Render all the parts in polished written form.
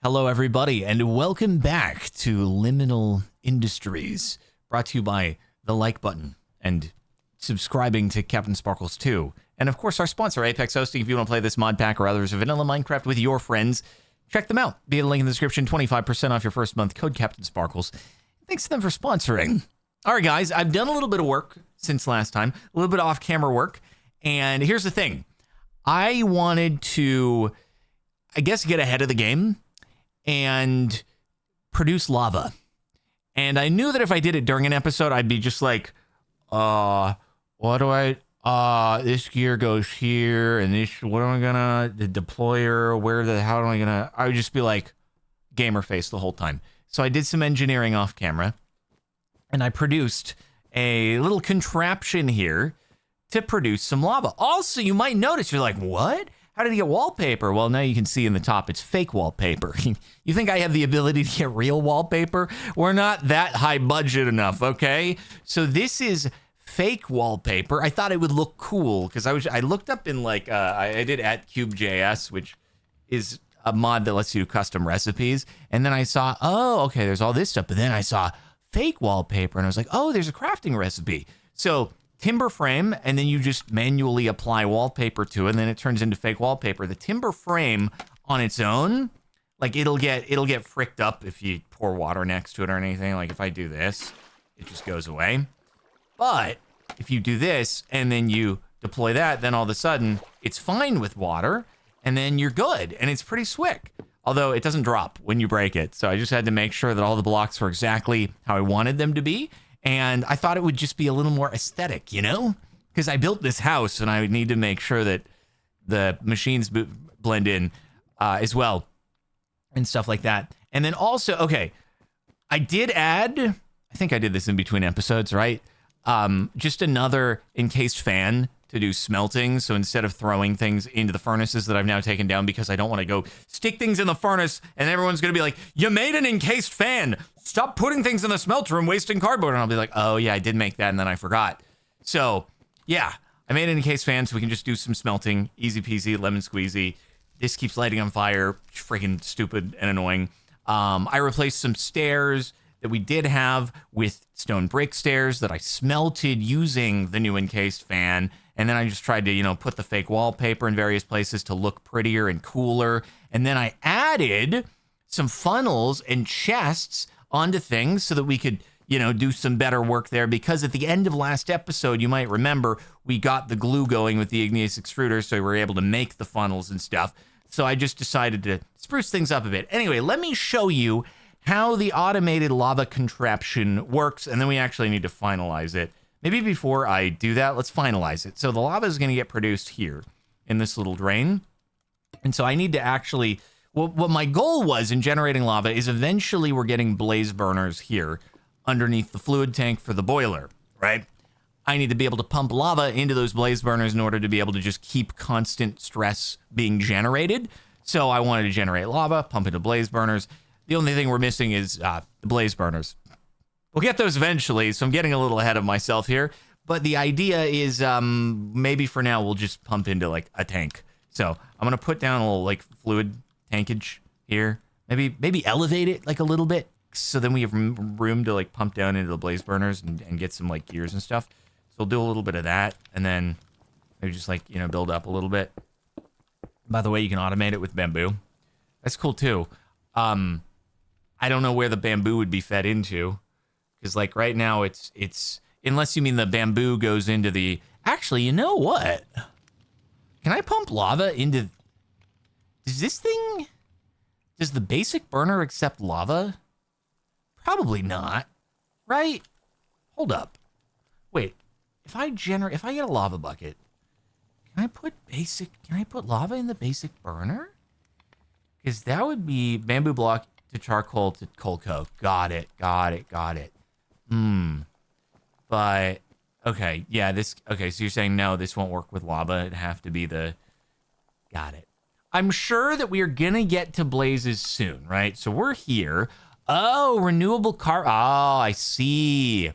Hello, everybody, and welcome back to Liminal Industries, brought to you by the like button and subscribing to Captain Sparkles 2. And of course, our sponsor, Apex Hosting. If you want to play this mod pack or others of vanilla Minecraft with your friends, check them out. Via the link in the description, 25% off your first month, code Captain Sparkles. Thanks to them for sponsoring. All right, guys, I've done a little bit of work since last time, a little bit of off-camera work. And here's the thing. I wanted to, I guess, get ahead of the game and produce lava. And I knew that if I did it during an episode, I'd be just like, what do I, this gear goes here, and this, what am I gonna, the deployer, how am I gonna, I would just be like, gamer face the whole time. So I did some engineering off camera, and I produced a little contraption here to produce some lava. Also, you might notice, you're like, what? How did he get wallpaper? Well, now you can see in the top, it's fake wallpaper. You think I have the ability to get real wallpaper? We're not that high budget enough, okay? So this is fake wallpaper. I thought it would look cool because I looked up in like, I did @cube.js, which is a mod that lets you do custom recipes. And then I saw, oh, okay, there's all this stuff. But then I saw fake wallpaper and I was like, oh, there's a crafting recipe. So timber frame, and then you just manually apply wallpaper to it, and then it turns into fake wallpaper. The timber frame on its own, like it'll get fricked up if you pour water next to it or anything. Like if I do this, it just goes away. But if you do this and then you deploy that, then all of a sudden it's fine with water, and then you're good, and it's pretty slick. Although it doesn't drop when you break it. So I just had to make sure that all the blocks were exactly how I wanted them to be. And I thought it would just be a little more aesthetic, you know? Because I built this house and I need to make sure that the machines blend in as well and stuff like that. And then also, okay, I did add, I think I did this in between episodes, right? Just another encased fan to do smelting. So instead of throwing things into the furnaces that I've now taken down, because I don't want to go stick things in the furnace and everyone's going to be like, you made an encased fan. Stop putting things in the smelter and wasting cardboard. And I'll be like, oh yeah, I did make that and then I forgot. So yeah, I made an encased fan so we can just do some smelting. Easy peasy, lemon squeezy. This keeps lighting on fire. Freaking stupid and annoying. I replaced some stairs that we did have with stone brick stairs that I smelted using the new encased fan. And then I just tried to, you know, put the fake wallpaper in various places to look prettier and cooler. And then I added some funnels and chests onto things so that we could, you know, do some better work there. Because at the end of last episode, you might remember, we got the glue going with the igneous extruder, so we were able to make the funnels and stuff. So I just decided to spruce things up a bit. Anyway, let me show you how the automated lava contraption works, and then we actually need to finalize it. Maybe before I do that, let's finalize it. So the lava is going to get produced here in this little drain. And so I need to actually, well, what my goal was in generating lava is eventually we're getting blaze burners here underneath the fluid tank for the boiler, right? I need to be able to pump lava into those blaze burners in order to be able to just keep constant stress being generated. So I wanted to generate lava, pump into blaze burners. The only thing we're missing is the blaze burners. We'll get those eventually, so I'm getting a little ahead of myself here. But the idea is maybe for now we'll just pump into like a tank. So I'm gonna put down a little like fluid tankage here. Maybe elevate it like a little bit, so then we have room to like pump down into the blaze burners and get some like gears and stuff. So we'll do a little bit of that, and then maybe just like, you know, build up a little bit. By the way, you can automate it with bamboo. That's cool too. I don't know where the bamboo would be fed into. Because like right now it's unless you mean the bamboo goes into the, actually, you know what? Can I pump lava into, does the basic burner accept lava? Probably not, right? Hold up. Wait, if I get a lava bucket, can I put lava in the basic burner? Because that would be bamboo block to charcoal to coal coke. Got it. But, okay, yeah, okay, so you're saying, no, this won't work with lava. It'd have to be got it. I'm sure that we are gonna get to blazes soon, right? So we're here. Oh, I see.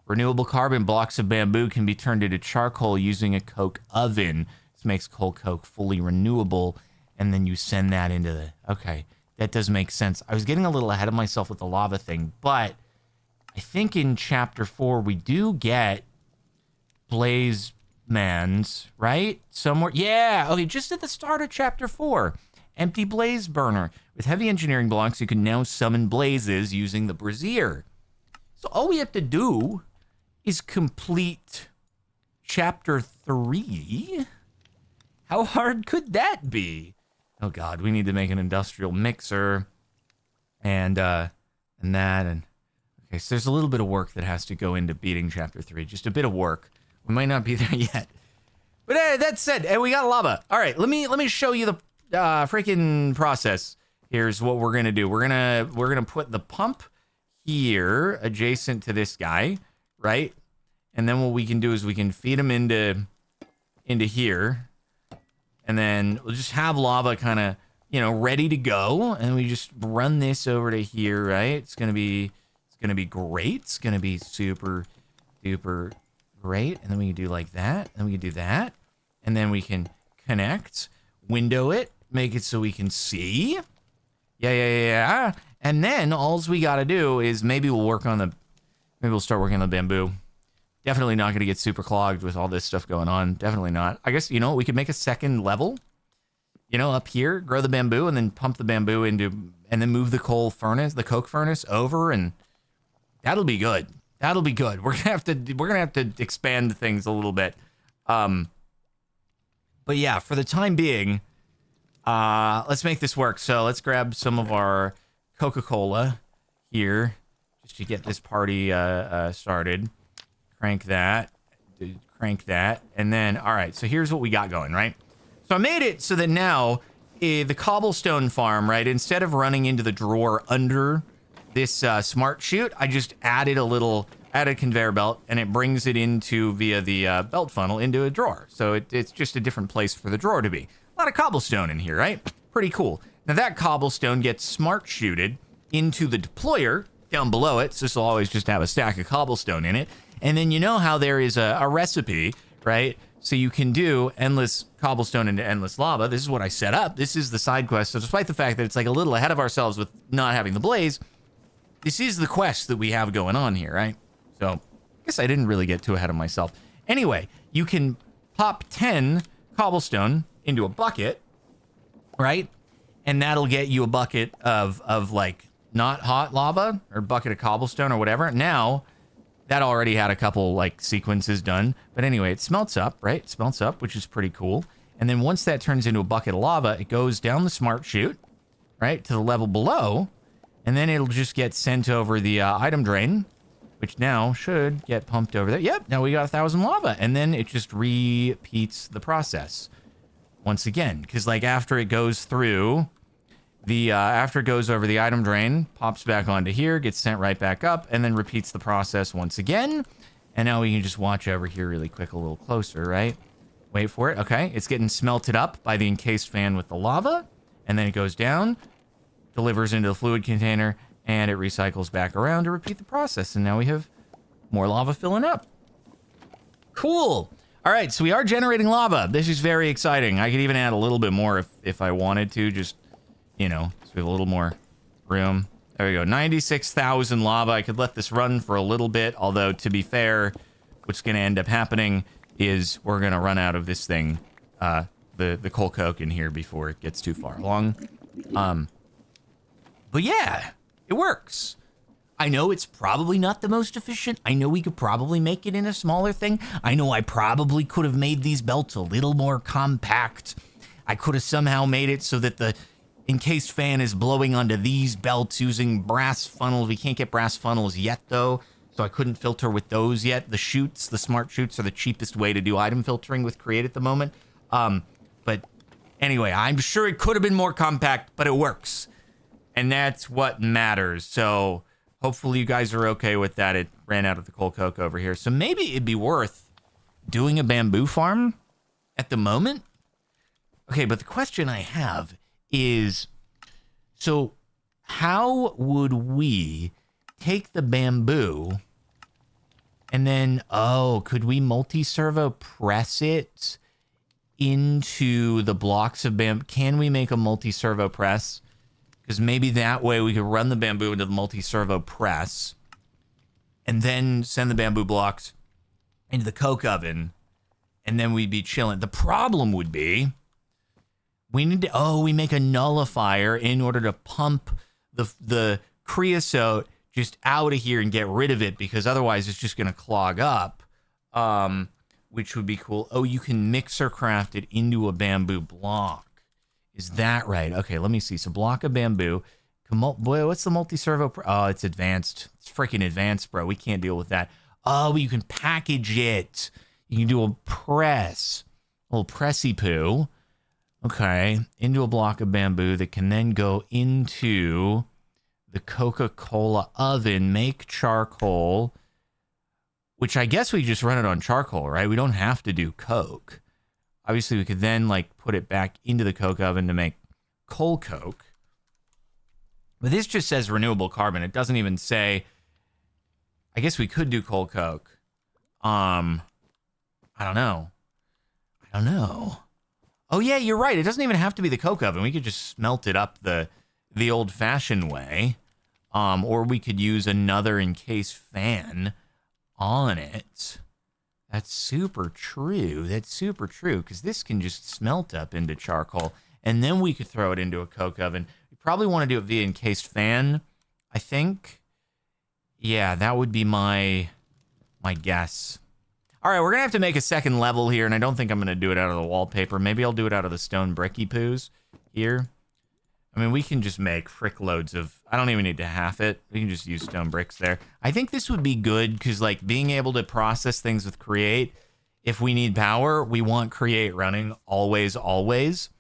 Renewable carbon blocks of bamboo can be turned into charcoal using a coke oven. This makes coal coke fully renewable, and then you send that into the, okay. that does make sense. I was getting a little ahead of myself with the lava thing, but I think in chapter 4 we do get blaze mans, right? Somewhere. Yeah. Okay, just at the start of chapter 4. Empty blaze burner. With heavy engineering blocks, you can now summon blazes using the brazier. So all we have to do is complete chapter 3. How hard could that be? Oh God, we need to make an industrial mixer and that. And okay, so there's a little bit of work that has to go into beating chapter 3. Just a bit of work. We might not be there yet. But that said, we got lava. All right, let me show you the freaking process. Here's what we're gonna do. We're gonna put the pump here adjacent to this guy, right? And then what we can do is we can feed him into here, and then we'll just have lava kind of, you know, ready to go, and we just run this over to here, right? It's gonna be great. It's gonna be super duper great. And then we can do like that, and we can do that, and then we can connect, window it, make it so we can see. Yeah. And then all we got to do is maybe we'll start working on the bamboo. Definitely not going to get super clogged with all this stuff going on. Definitely not. I guess, you know, we could make a second level, you know, up here, grow the bamboo, and then pump the bamboo into, and then move the coke furnace over, and that'll be good. That'll be good. We're gonna have to expand things a little bit. But yeah, for the time being, let's make this work. So let's grab some of our Coca-Cola here just to get this party started. Crank that, and then, all right, so here's what we got going, right? So I made it so that now the cobblestone farm, right, instead of running into the drawer under this smart chute, I just added a conveyor belt, and it brings it into via the belt funnel into a drawer. So it's just a different place for the drawer to be. A lot of cobblestone in here, right? Pretty cool. Now that cobblestone gets smart chuted into the deployer down below it. So this will always just have a stack of cobblestone in it. And then you know how there is a recipe, right? So you can do endless cobblestone into endless lava. This is what I set up. This is the side quest. So despite the fact that it's like a little ahead of ourselves with not having the blaze, this is the quest that we have going on here, right? So I guess I didn't really get too ahead of myself. Anyway, you can pop 10 cobblestone into a bucket, right? And that'll get you a bucket of like not hot lava, or bucket of cobblestone or whatever. Now, that already had a couple like sequences done. But anyway, it smelts up, right? It smelts up, which is pretty cool. And then once that turns into a bucket of lava, it goes down the smart chute, right, to the level below. And then it'll just get sent over the item drain, which now should get pumped over there. Yep, now we got 1,000 lava. And then it just repeats the process once again. Because like after it goes through after it goes over the item drain, pops back onto here, gets sent right back up, and then repeats the process once again. And now we can just watch over here really quick, a little closer, right? Wait for it. Okay, it's getting smelted up by the encased fan with the lava, and then it goes down, delivers into the fluid container, and it recycles back around to repeat the process. And now we have more lava filling up. Cool. All right, so we are generating lava. This is very exciting. I could even add a little bit more if I wanted to, just, you know, so we have a little more room. There we go, 96,000 lava. I could let this run for a little bit, although to be fair, what's going to end up happening is we're going to run out of this thing, the coal coke in here before it gets too far along. But yeah, it works. I know it's probably not the most efficient. I know we could probably make it in a smaller thing. I know I probably could have made these belts a little more compact. I could have somehow made it so that the encased fan is blowing onto these belts using brass funnels. We can't get brass funnels yet, though, so I couldn't filter with those yet. The chutes, the smart chutes, are the cheapest way to do item filtering with Create at the moment. But anyway, I'm sure it could have been more compact, but it works. And that's what matters. So hopefully you guys are okay with that. It ran out of the coal coke over here. So maybe it'd be worth doing a bamboo farm at the moment. Okay, but the question I have is, so how would we take the bamboo and then, could we multi-servo press it into the blocks of bamboo? Can we make a multi-servo press because maybe that way we could run the bamboo into the multi-servo press and then send the bamboo blocks into the coke oven, and then we'd be chilling. The problem would be we need to, we make a nullifier in order to pump the creosote just out of here and get rid of it, because otherwise it's just going to clog up, which would be cool. Oh, you can mixer craft it into a bamboo block. Is that right? Okay, let me see. So block of bamboo. Boy, what's the multi-servo? Oh, it's advanced. It's freaking advanced, bro. We can't deal with that. Oh, you can package it. You can do a press. A little pressy poo. Okay, into a block of bamboo that can then go into the Coca-Cola oven, make charcoal, which I guess we just run it on charcoal, right? We don't have to do Coke. Obviously, we could then like put it back into the Coke oven to make coal Coke. But this just says renewable carbon. It doesn't even say, I guess we could do coal Coke. I don't know. Oh yeah, you're right. It doesn't even have to be the Coke oven. We could just smelt it up the old-fashioned way. Or we could use another encased fan on it. That's super true. Because this can just smelt up into charcoal, and then we could throw it into a coke oven. We probably want to do it via encased fan, I think. Yeah, that would be my guess. All right, we're going to have to make a second level here, and I don't think I'm going to do it out of the wallpaper. Maybe I'll do it out of the stone bricky poos here. I mean, we can just make frick loads of... I don't even need to half it. We can just use stone bricks there. I think this would be good because, like, being able to process things with Create, if we need power, we want Create running always, always.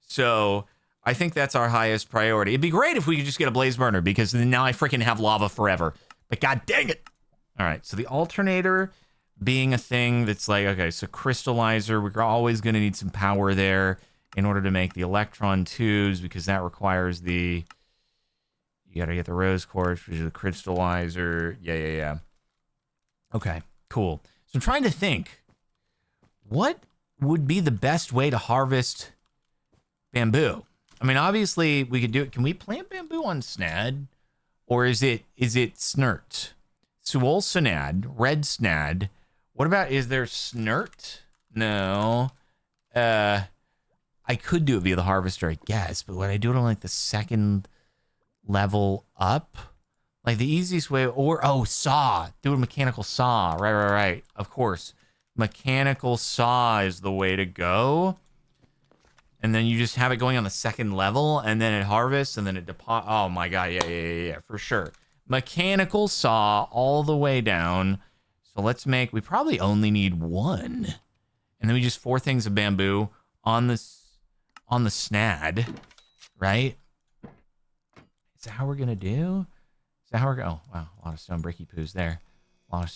So I think that's our highest priority. It'd be great if we could just get a blaze burner, because then now I freaking have lava forever. But god dang it! All right, so the alternator being a thing that's like, okay, so crystallizer, we're always going to need some power there in order to make the electron tubes, because that requires you gotta get the rose quartz, which is the crystallizer. Yeah. Okay, cool. So I'm trying to think, what would be the best way to harvest bamboo? I mean, obviously we could do it. Can we plant bamboo on snad? Or is it snert? Suol snad, red snad. What about, is there snert? No. I could do it via the harvester, I guess, but would I do it on like the second level up? Like the easiest way, or, saw. Do a mechanical saw. Right. Of course. Mechanical saw is the way to go. And then you just have it going on the second level, and then it harvests, and then it deposits. Oh my god, yeah, for sure. Mechanical saw all the way down. So let's make, we probably only need one. And then we just 4 things of bamboo on the snad, right? Is that how we're gonna do? Is that how we're going? Oh, wow, a lot of stone bricky poos there. A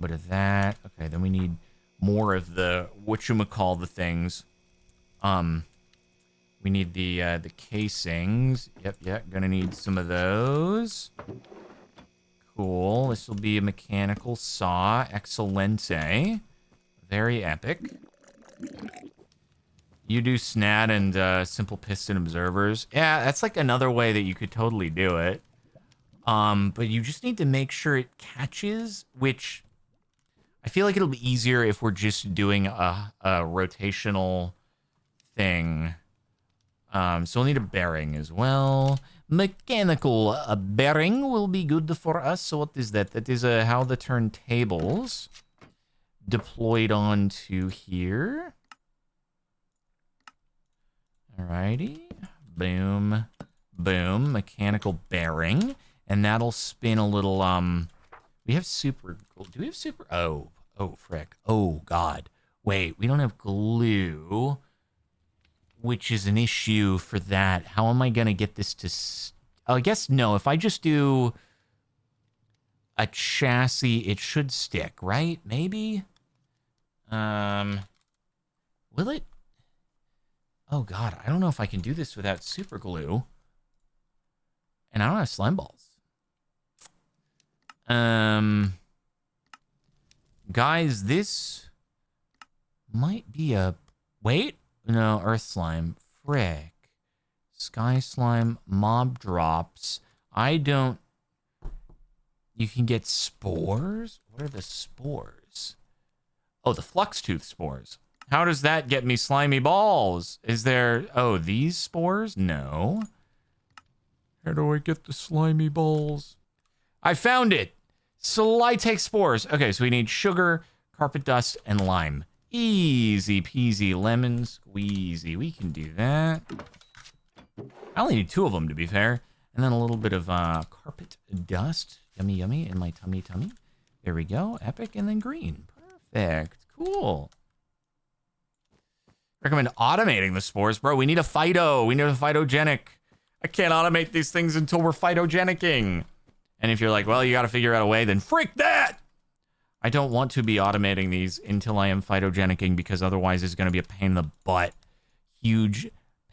bit of that. Okay, then we need more of the whatchamacall things. We need the casings. Yep, gonna need some of those. Cool. This will be a mechanical saw. Excelente. Very epic. You do snad and simple piston observers. Yeah, that's like another way that you could totally do it. But you just need to make sure it catches, which I feel like it'll be easier if we're just doing a rotational thing. So we'll need a bearing as well. Mechanical bearing will be good for us. So what is that? That is how the turntables deployed onto here. Alrighty. Boom. Mechanical bearing. And that'll spin a little, we have super, do we have super, oh, frick. Oh, God. Wait, we don't have glue, which is an issue for that. How am I going to get this to... I guess no. If I just do a chassis, it should stick, right? Maybe? Will it? Oh, God. I don't know if I can do this without super glue. And I don't have slime balls. Guys, this might be a... Wait. No, earth slime. Frick. Sky slime, mob drops. I don't... You can get spores? What are the spores? Oh, the flux tooth spores. How does that get me slimy balls? Is there... Oh, these spores? No. How do I get the slimy balls? I found it! Slytech spores. Okay, so we need sugar, carpet dust, and lime. Easy peasy lemon squeezy. We can do that. I only need 2 of them, to be fair. And then a little bit of carpet dust. Yummy, yummy in my tummy. There we go. Epic, and then green. Perfect. Cool. Recommend automating the spores. Bro, we need a phyto. We need a phytogenic. I can't automate these things until we're phytogenicking. And if you're like, well, you got to figure out a way, then frick that! I don't want to be automating these until I am phytogenicking, because otherwise it's going to be a pain in the butt. Huge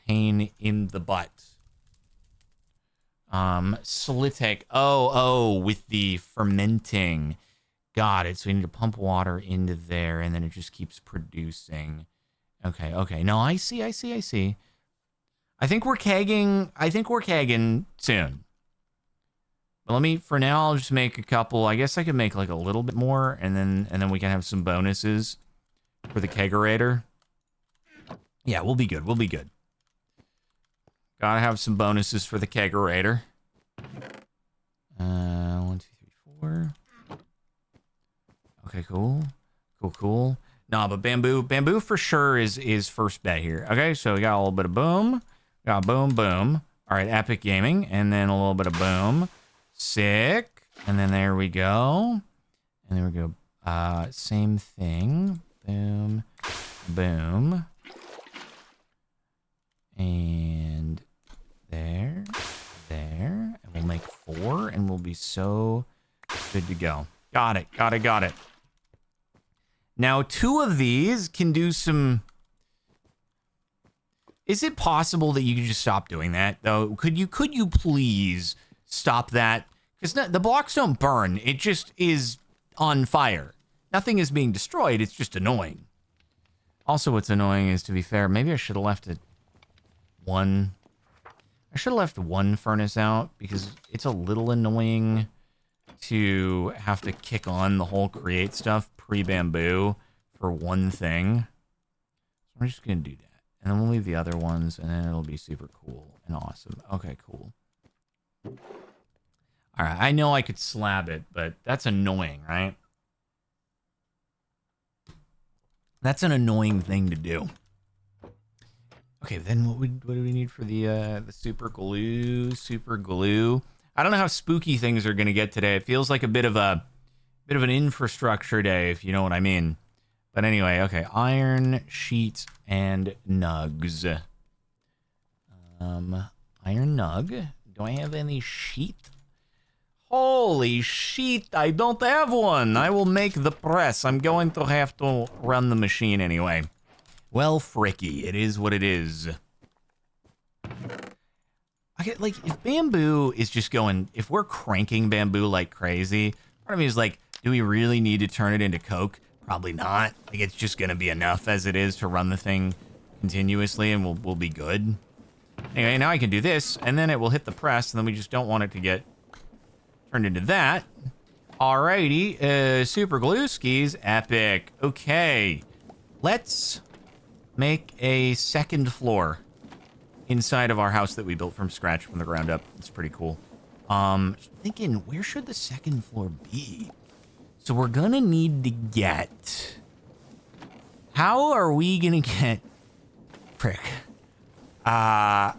pain in the butt. Slytech. Oh, with the fermenting. Got it. So we need to pump water into there, and then it just keeps producing. Okay. No, I see. I think we're kegging soon. But for now, I'll just make a couple. I guess I could make like a little bit more, and then we can have some bonuses for the kegerator. Yeah, we'll be good. Gotta have some bonuses for the kegerator. 1, 2, 3, 4. Okay, cool. Nah, but bamboo for sure is first bet here. Okay, so we got a little bit of boom. Got boom. All right, epic gaming, and then a little bit of boom. Sick. And then there we go. And there we go. Same thing. Boom. And there. And we'll make 4, and we'll be so good to go. Got it. Now, 2 of these can do some... Is it possible that you could just stop doing that, though? Could you please stop that? Because the blocks don't burn. It just is on fire. Nothing is being destroyed. It's just annoying. Also, what's annoying is, to be fair, maybe I should have left it one... I should have left 1 furnace out, because it's a little annoying to have to kick on the whole create stuff pre-bamboo for 1 thing. So we're just going to do that. And then we'll leave the other ones, and then it'll be super cool and awesome. Okay, cool. All right, I know I could slab it, but that's annoying, right? That's an annoying thing to do. Okay, then what do we need for the super glue? I don't know how spooky things are going to get today. It feels like a bit of an infrastructure day, if you know what I mean. But anyway, okay, iron, sheet, and nugs. Iron nug. Do I have any sheet? Holy sheet, I don't have one. I will make the press. I'm going to have to run the machine anyway. Well, fricky, it is what it is. Okay, like, if bamboo is just going... If we're cranking bamboo like crazy, part of me is like, do we really need to turn it into coke? Probably not. Like, it's just going to be enough as it is to run the thing continuously, and we'll be good. Anyway, now I can do this, and then it will hit the press, and then we just don't want it to get turned into that. Alrighty, super glue skis, epic. Okay, let's make a 2nd floor inside of our house that we built from scratch from the ground up. It's pretty cool. Thinking, where should the 2nd floor be? So we're gonna need to get... How are we gonna get... Frick. How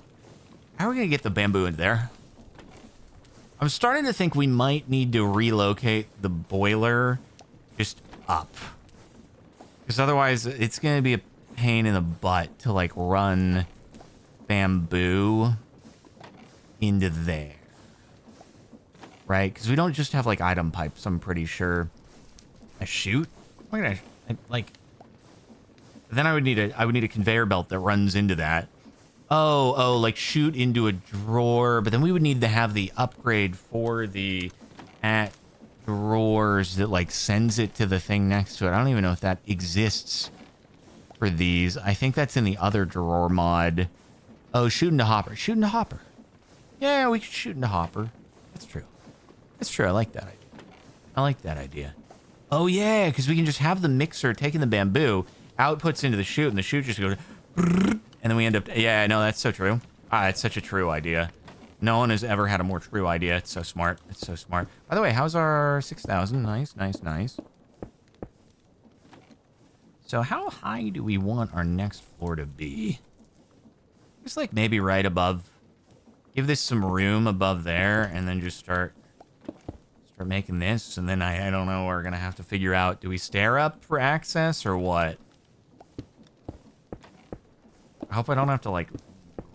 are we gonna get the bamboo in there? I'm starting to think we might need to relocate the boiler just up. Because otherwise, it's gonna be a pain in the butt to, like, run bamboo into there. Right? Because we don't just have, like, item pipes, I'm pretty sure. A chute? Like... Then I would need a conveyor belt that runs into that. Oh, like shoot into a drawer. But then we would need to have the upgrade for the drawers that like sends it to the thing next to it. I don't even know if that exists for these. I think that's in the other drawer mod Oh, shooting the hopper. Shooting the hopper. Yeah, we could shoot in the hopper. That's true. That's true. I like that idea. I like that idea. Oh, yeah, because we can just have the mixer taking the bamboo, outputs into the chute, and the chute just goes, and then we end up, yeah, no, that's so true. Ah, it's such a true idea. No one has ever had a more true idea. It's so smart. It's so smart. By the way, how's our 6,000? Nice, nice, nice. So how high do we want our next floor to be? Just like maybe right above. Give this some room above there, and then just start making this, and then I don't know, we're gonna have to figure out, do we stair up for access or what? I hope I don't have to like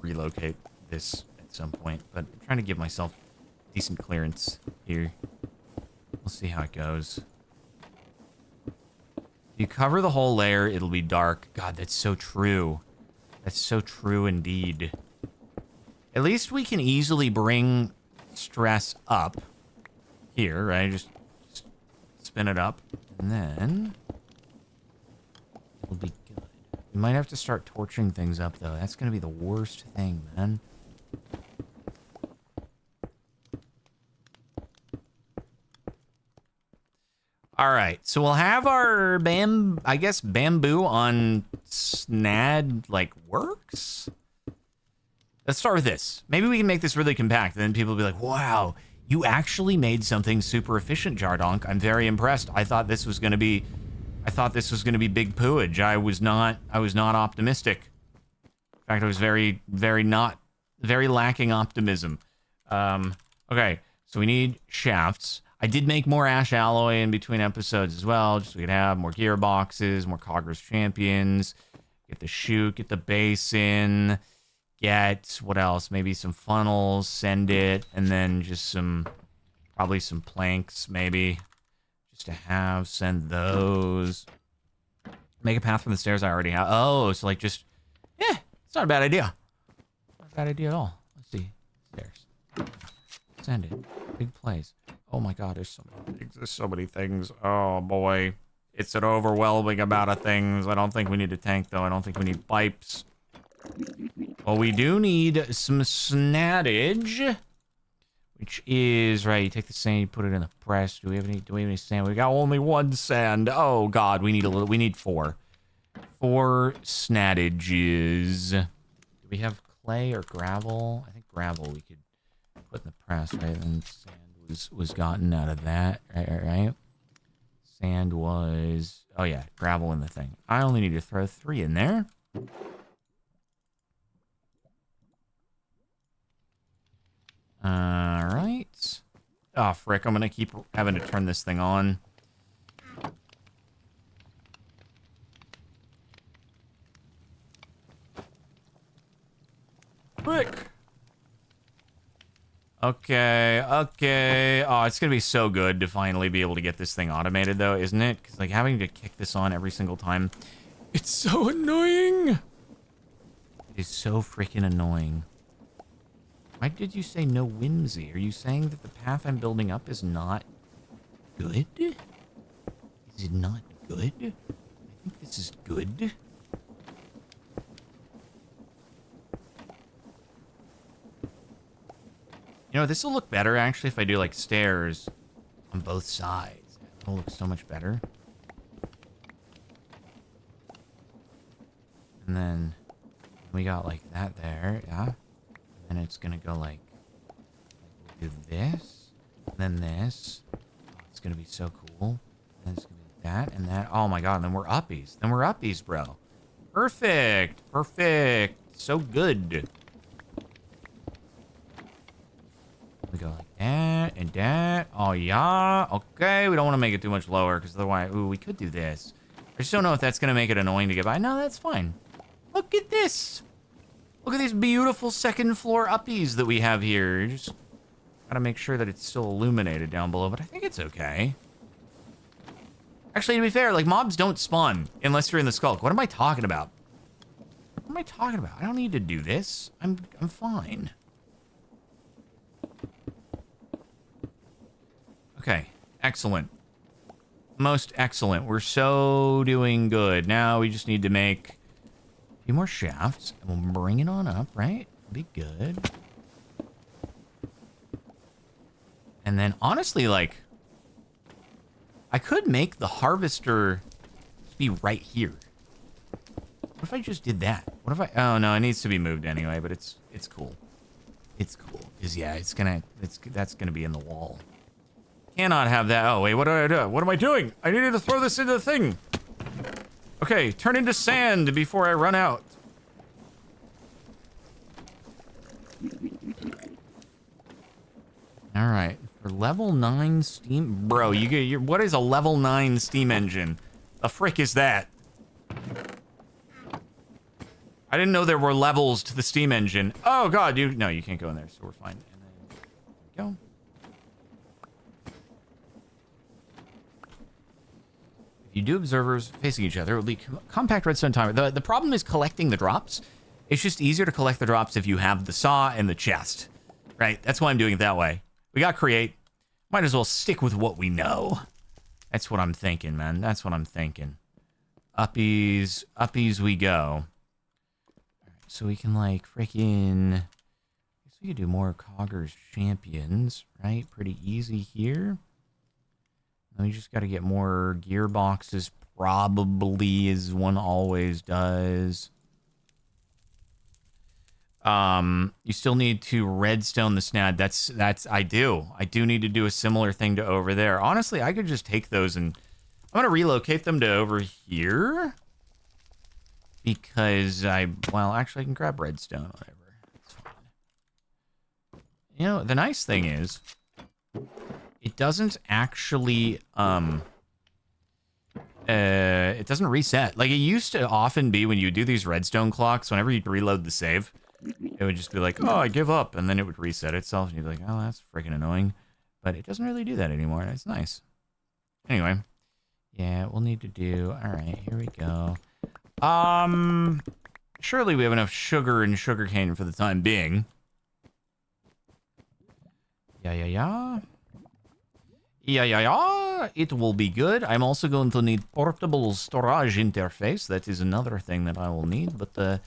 relocate this at some point, but I'm trying to give myself decent clearance here. We'll see how it goes. If you cover the whole layer, it'll be dark. God, that's so true. That's so true indeed. At least we can easily bring stress up here, right? Just spin it up, and then it'll be good. We might have to start torching things up, though. That's gonna be the worst thing, man. All right, so we'll have our bamboo on snad, like, works? Let's start with this. Maybe we can make this really compact, and then people will be like, wow, you actually made something super efficient, Jardonk. I'm very impressed. I thought this was gonna be big pooage. I was not optimistic. In fact, I was very lacking optimism. Okay, so we need shafts. I did make more ash alloy in between episodes as well, just so we could have more gearboxes, more Coggers champions, get the chute, get the basin, get, what else? Maybe some funnels, send it, and then just probably some planks, maybe, just to have, send those. Make a path from the stairs I already have. Oh, so like just, yeah, it's not a bad idea. Not a bad idea at all. Let's see, stairs. Send it, big place. Oh my God, there's so many things. Oh boy, it's an overwhelming amount of things. I don't think we need a tank though. I don't think we need pipes. Well, we do need some snattage, which is right. You take the sand, you put it in the press. Do we have any sand? We got only one sand. Oh God, we need four snatages. Do we have clay or gravel? I think gravel we could put in the press, right? And sand was gotten out of that, right? Sand was, oh yeah, gravel in the thing. I only need to throw 3 in there. All right. Oh, frick, I'm gonna keep having to turn this thing on. Frick. Okay. Oh, it's gonna be so good to finally be able to get this thing automated, though, isn't it? Because, like, having to kick this on every single time, it's so annoying. It is so freaking annoying. Why did you say no whimsy? Are you saying that the path I'm building up is not good? Is it not good? I think this is good. You know, this will look better, actually, if I do, like, stairs on both sides. It'll look so much better. And then we got, like, that there, yeah. And then it's gonna go, like we'll do this, and then this. Oh, it's gonna be so cool. And then it's gonna be that, and that. Oh, my God, and then we're uppies. Then we're uppies, bro. Perfect. Perfect. So good. We go like that and that. Oh, yeah. Okay, we don't want to make it too much lower because otherwise, ooh, we could do this. I just don't know if that's going to make it annoying to get by. No, that's fine. Look at this. Look at these beautiful second floor uppies that we have here. Just got to make sure that it's still illuminated down below, but I think it's okay. Actually, to be fair, like, mobs don't spawn unless you're in the skulk. What am I talking about? What am I talking about? I don't need to do this. I'm fine. Okay, excellent. Most excellent. We're so doing good. Now we just need to make a few more shafts, and we'll bring it on up, right? Be good. And then, honestly, like, I could make the harvester be right here. What if I just did that? What if I... Oh, no, it needs to be moved anyway, but it's cool. It's cool. Because, yeah, that's gonna be in the wall. Cannot have that. Oh, wait, what do I do? What am I doing? I needed to throw this into the thing. Okay, turn into sand before I run out. All right, for level 9 steam... Bro, what is a level 9 steam engine? The frick is that? I didn't know there were levels to the steam engine. Oh, God, no, you can't go in there, so we're fine. And then, there we go. If you do observers facing each other, it will be compact redstone timer. The problem is collecting the drops. It's just easier to collect the drops if you have the saw and the chest, right? That's why I'm doing it that way. We got create. Might as well stick with what we know. That's what I'm thinking, man. That's what I'm thinking. Uppies we go. So we can, like, freaking... I guess we could do more Cogger's Champions, right? Pretty easy here. Then we just got to get more gearboxes, probably, as one always does. You still need to redstone the snad. I do need to do a similar thing to over there. Honestly, I could just take those and... I'm going to relocate them to over here. Because well, actually I can grab redstone, whatever. It's fine. You know, the nice thing is, it doesn't actually, it doesn't reset. Like, it used to often be when you do these redstone clocks, whenever you'd reload the save, it would just be like, oh, I give up, and then it would reset itself, and you'd be like, oh, that's freaking annoying. But it doesn't really do that anymore, and it's nice. Anyway, yeah, we'll need to do, all right, here we go. Surely we have enough sugar and sugarcane for the time being. Yeah. It will be good. I'm also going to need portable storage interface. That is another thing that I will need, but,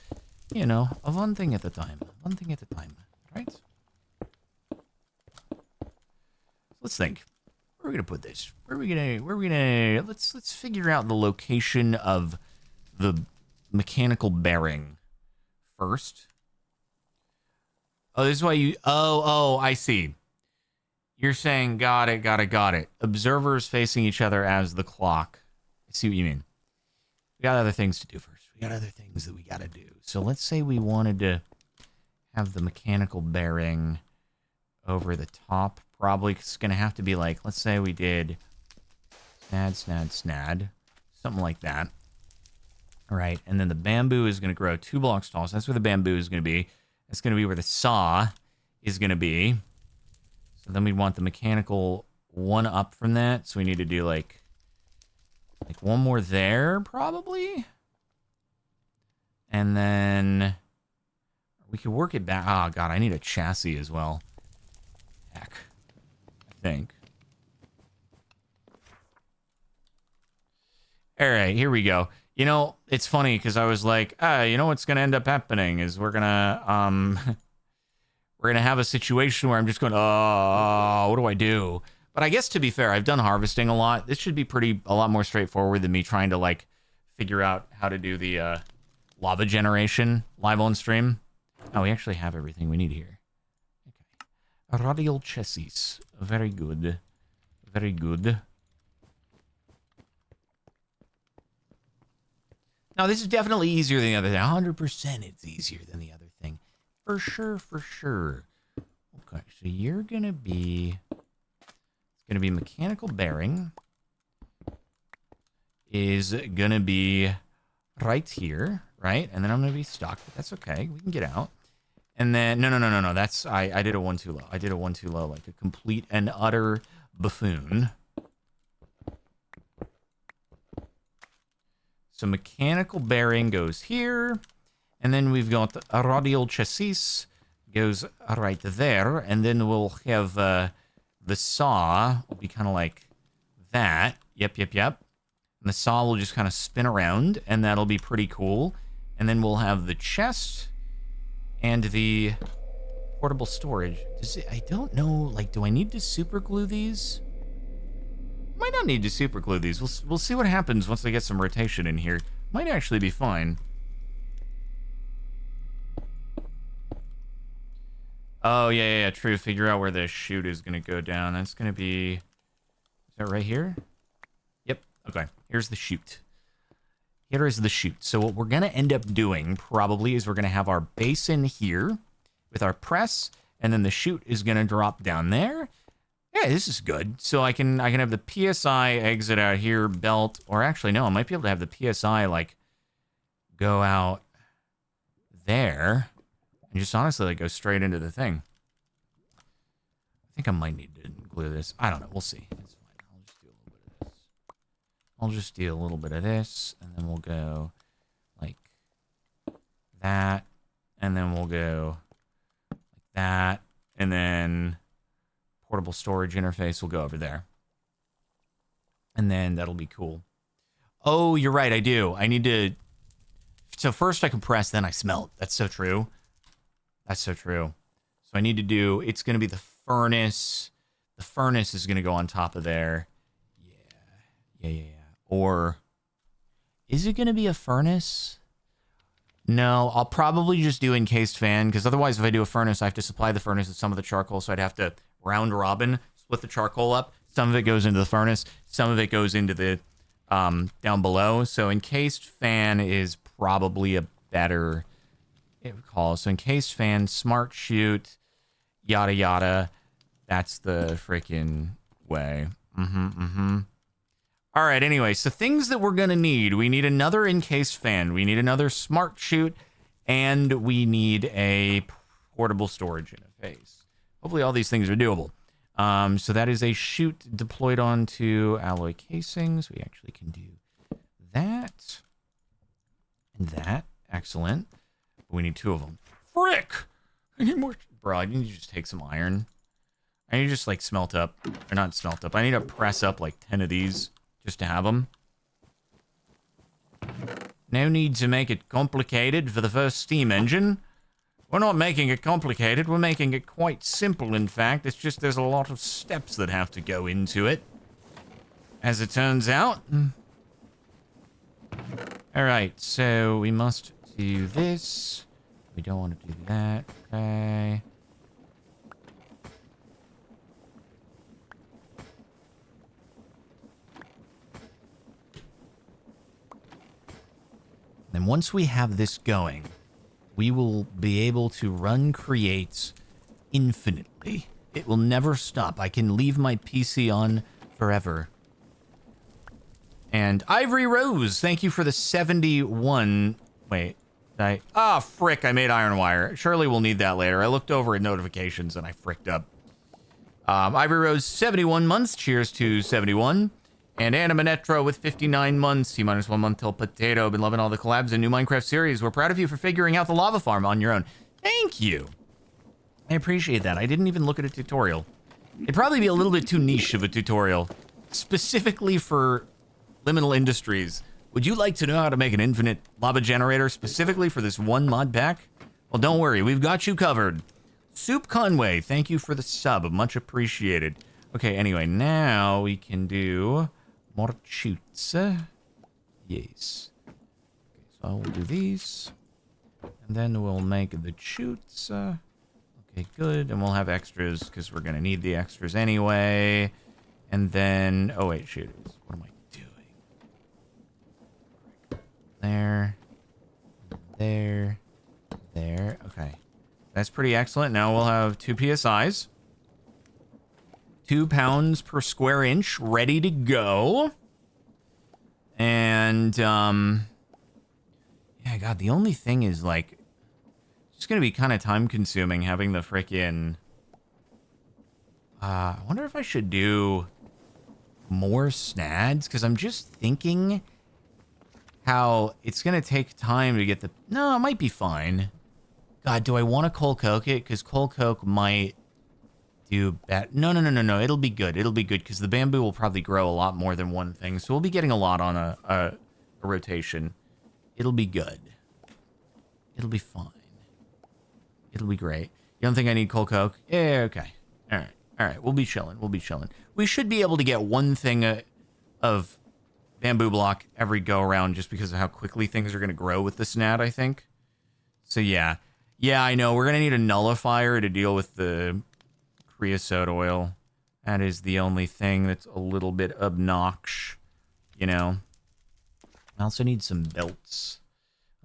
you know, one thing at a time. One thing at a time, right? Let's think. Where are we gonna put this? Let's figure out the location of the mechanical bearing first. Oh, this is why you... Oh, I see. You're saying, got it. Observers facing each other as the clock. I see what you mean. We got other things to do first. We got other things that we gotta do. So let's say we wanted to have the mechanical bearing over the top. Probably it's gonna have to be like, let's say we did snad. Something like that. All right, and then the bamboo is going to grow 2 blocks tall. So that's where the bamboo is going to be. That's going to be where the saw is going to be. So then we want the mechanical one up from that. So we need to do like one more there, probably. And then we could work it back. Oh, God, I need a chassis as well. Heck, I think. All right, here we go. You know, it's funny because I was like, you know what's going to end up happening is we're going to have a situation where I'm just going, what do I do? But I guess to be fair, I've done harvesting a lot. This should be a lot more straightforward than me trying to like figure out how to do the lava generation live on stream. Oh, we actually have everything we need here. Okay. A radial chassis. Very good. Very good. Now, this is definitely easier than the other thing. 100% it's easier than the other thing. For sure. Okay, so you're going to be... It's going to be mechanical bearing. Is going to be right here, right? And then I'm going to be stuck, but that's okay. We can get out. And then... No. That's... I did a 1 too low. I did a 1 too low, like a complete and utter buffoon. So mechanical bearing goes here, and then we've got a radial chassis goes right there, and then we'll have the saw will be kind of like that. Yep. And the saw will just kind of spin around, and that'll be pretty cool. And then we'll have the chest and the portable storage. I don't know, like, do I need to super glue these? Might not need to super glue these. We'll see what happens once I get some rotation in here. Might actually be fine. Oh, yeah, true. Figure out where the chute is going to go down. That's going to be... Is that right here? Yep. Okay. Here's the chute. Here is the chute. So what we're going to end up doing, probably, is we're going to have our basin here with our press, and then the chute is going to drop down there. Yeah, this is good. So I can have the PSI exit out here, belt, or actually, no, I might be able to have the PSI, like, go out there. And just honestly, like, go straight into the thing. I think I might need to glue this. I don't know. We'll see. It's fine. I'll just do a little bit of this. And then we'll go like that. And then we'll go like that. And then portable storage interface will go over there. And then that'll be cool. Oh, you're right. I do. I need to... So first I compress, then I smelt. That's so true. That's so true. So I need to do, it's going to be the furnace. The furnace is going to go on top of there. Yeah. Or, is it going to be a furnace? No, I'll probably just do encased fan, because otherwise if I do a furnace, I have to supply the furnace with some of the charcoal, so I'd have to round robin, split the charcoal up. Some of it goes into the furnace, some of it goes into the, down below. So encased fan is probably a better... call. So encased fan, smart chute, yada yada. That's the freaking way. All right, anyway, so things that we're gonna need. We need another encased fan. We need another smart chute, and we need a portable storage interface. Hopefully all these things are doable. So that is a chute deployed onto alloy casings. We actually can do that and that. Excellent. We need 2 of them. Frick! I need more... Bro, I need to just take some iron. I need to just, like, smelt up. Or not smelt up. I need to press up, like, 10 of these just to have them. No need to make it complicated for the first steam engine. We're not making it complicated. We're making it quite simple, in fact. It's just there's a lot of steps that have to go into it. As it turns out. Alright, so we must... do this. We don't want to do that. Okay. Then once we have this going, we will be able to run creates infinitely. It will never stop. I can leave my PC on forever. And Ivory Rose, thank you for the 71... Wait, frick, I made iron wire. Surely we'll need that later. I looked over at notifications and I fricked up. Ivory Rose, 71 months. Cheers to 71. And Anna Manetro with 59 months. T-1 month till potato. Been loving all the collabs and new Minecraft series. We're proud of you for figuring out the lava farm on your own. Thank you. I appreciate that. I didn't even look at a tutorial. It'd probably be a little bit too niche of a tutorial. Specifically for Liminal Industries. Would you like to know how to make an infinite lava generator specifically for this one mod pack? Well, don't worry. We've got you covered. Soup Conway, thank you for the sub. Much appreciated. Okay, anyway, now we can do more chutes. Yes. Okay, so I will do these. And then we'll make the chutes. Okay, good. And we'll have extras because we're going to need the extras anyway. And then... Oh, wait, shoot. What am I There, there. Okay. That's pretty excellent. Now we'll have 2 PSIs. 2 pounds per square inch ready to go. And, yeah, God, the only thing is, like, it's going to be kind of time consuming having the frickin'... I wonder if I should do more snads, because I'm just thinking... how it's going to take time to get the... No, it might be fine. God, do I want to coal coke it? Because coal coke might do bad. No. It'll be good. It'll be good because the bamboo will probably grow a lot more than one thing. So we'll be getting a lot on a rotation. It'll be good. It'll be fine. It'll be great. You don't think I need coal coke? Yeah, okay. All right. All right. We'll be chilling. We'll be chilling. We should be able to get one thing of bamboo block every go around just because of how quickly things are going to grow with the snat, I think. So, yeah. Yeah, I know. We're going to need a nullifier to deal with the creosote oil. That is the only thing that's a little bit obnoxious, you know. I also need some belts.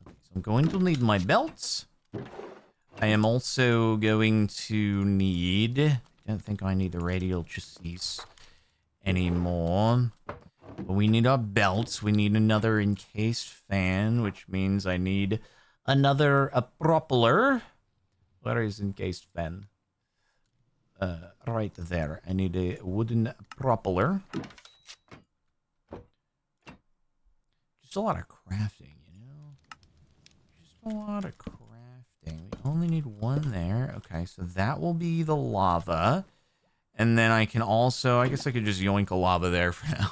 Okay, so I'm going to need my belts. I am also going to need... I don't think I need the radial chassis anymore. But we need our belts. We need another encased fan, which means I need another propeller. Where is encased fan? Right there. I need a wooden propeller. Just a lot of crafting, you know? Just a lot of crafting. We only need one there. Okay, so that will be the lava. And then I can also... I guess I could just yoink a lava there for now.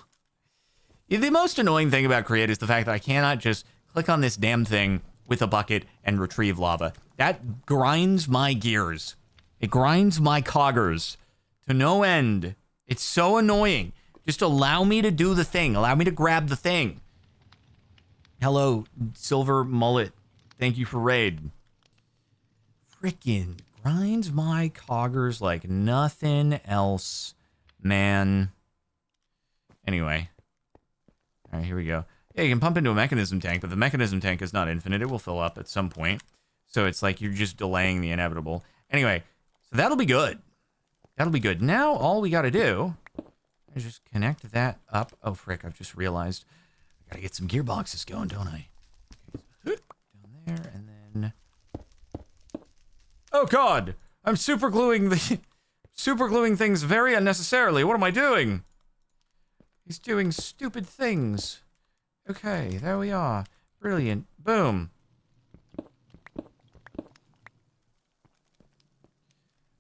The most annoying thing about Create is the fact that I cannot just click on this damn thing with a bucket and retrieve lava. That grinds my gears. It grinds my coggers to no end. It's so annoying. Just allow me to do the thing. Allow me to grab the thing. Hello, Silver Mullet. Thank you for raid. Frickin' grinds my coggers like nothing else, man. Anyway. All right, here we go. Yeah, you can pump into a mechanism tank, but the mechanism tank is not infinite. It will fill up at some point. So it's like you're just delaying the inevitable. Anyway, so that'll be good. That'll be good. Now, all we got to do is just connect that up. Oh, frick, I've just realized I got to get some gearboxes going, don't I? Okay, so down there, and then... Oh, God! I'm super gluing things very unnecessarily. What am I doing? He's doing stupid things. Okay, there we are. Brilliant. Boom.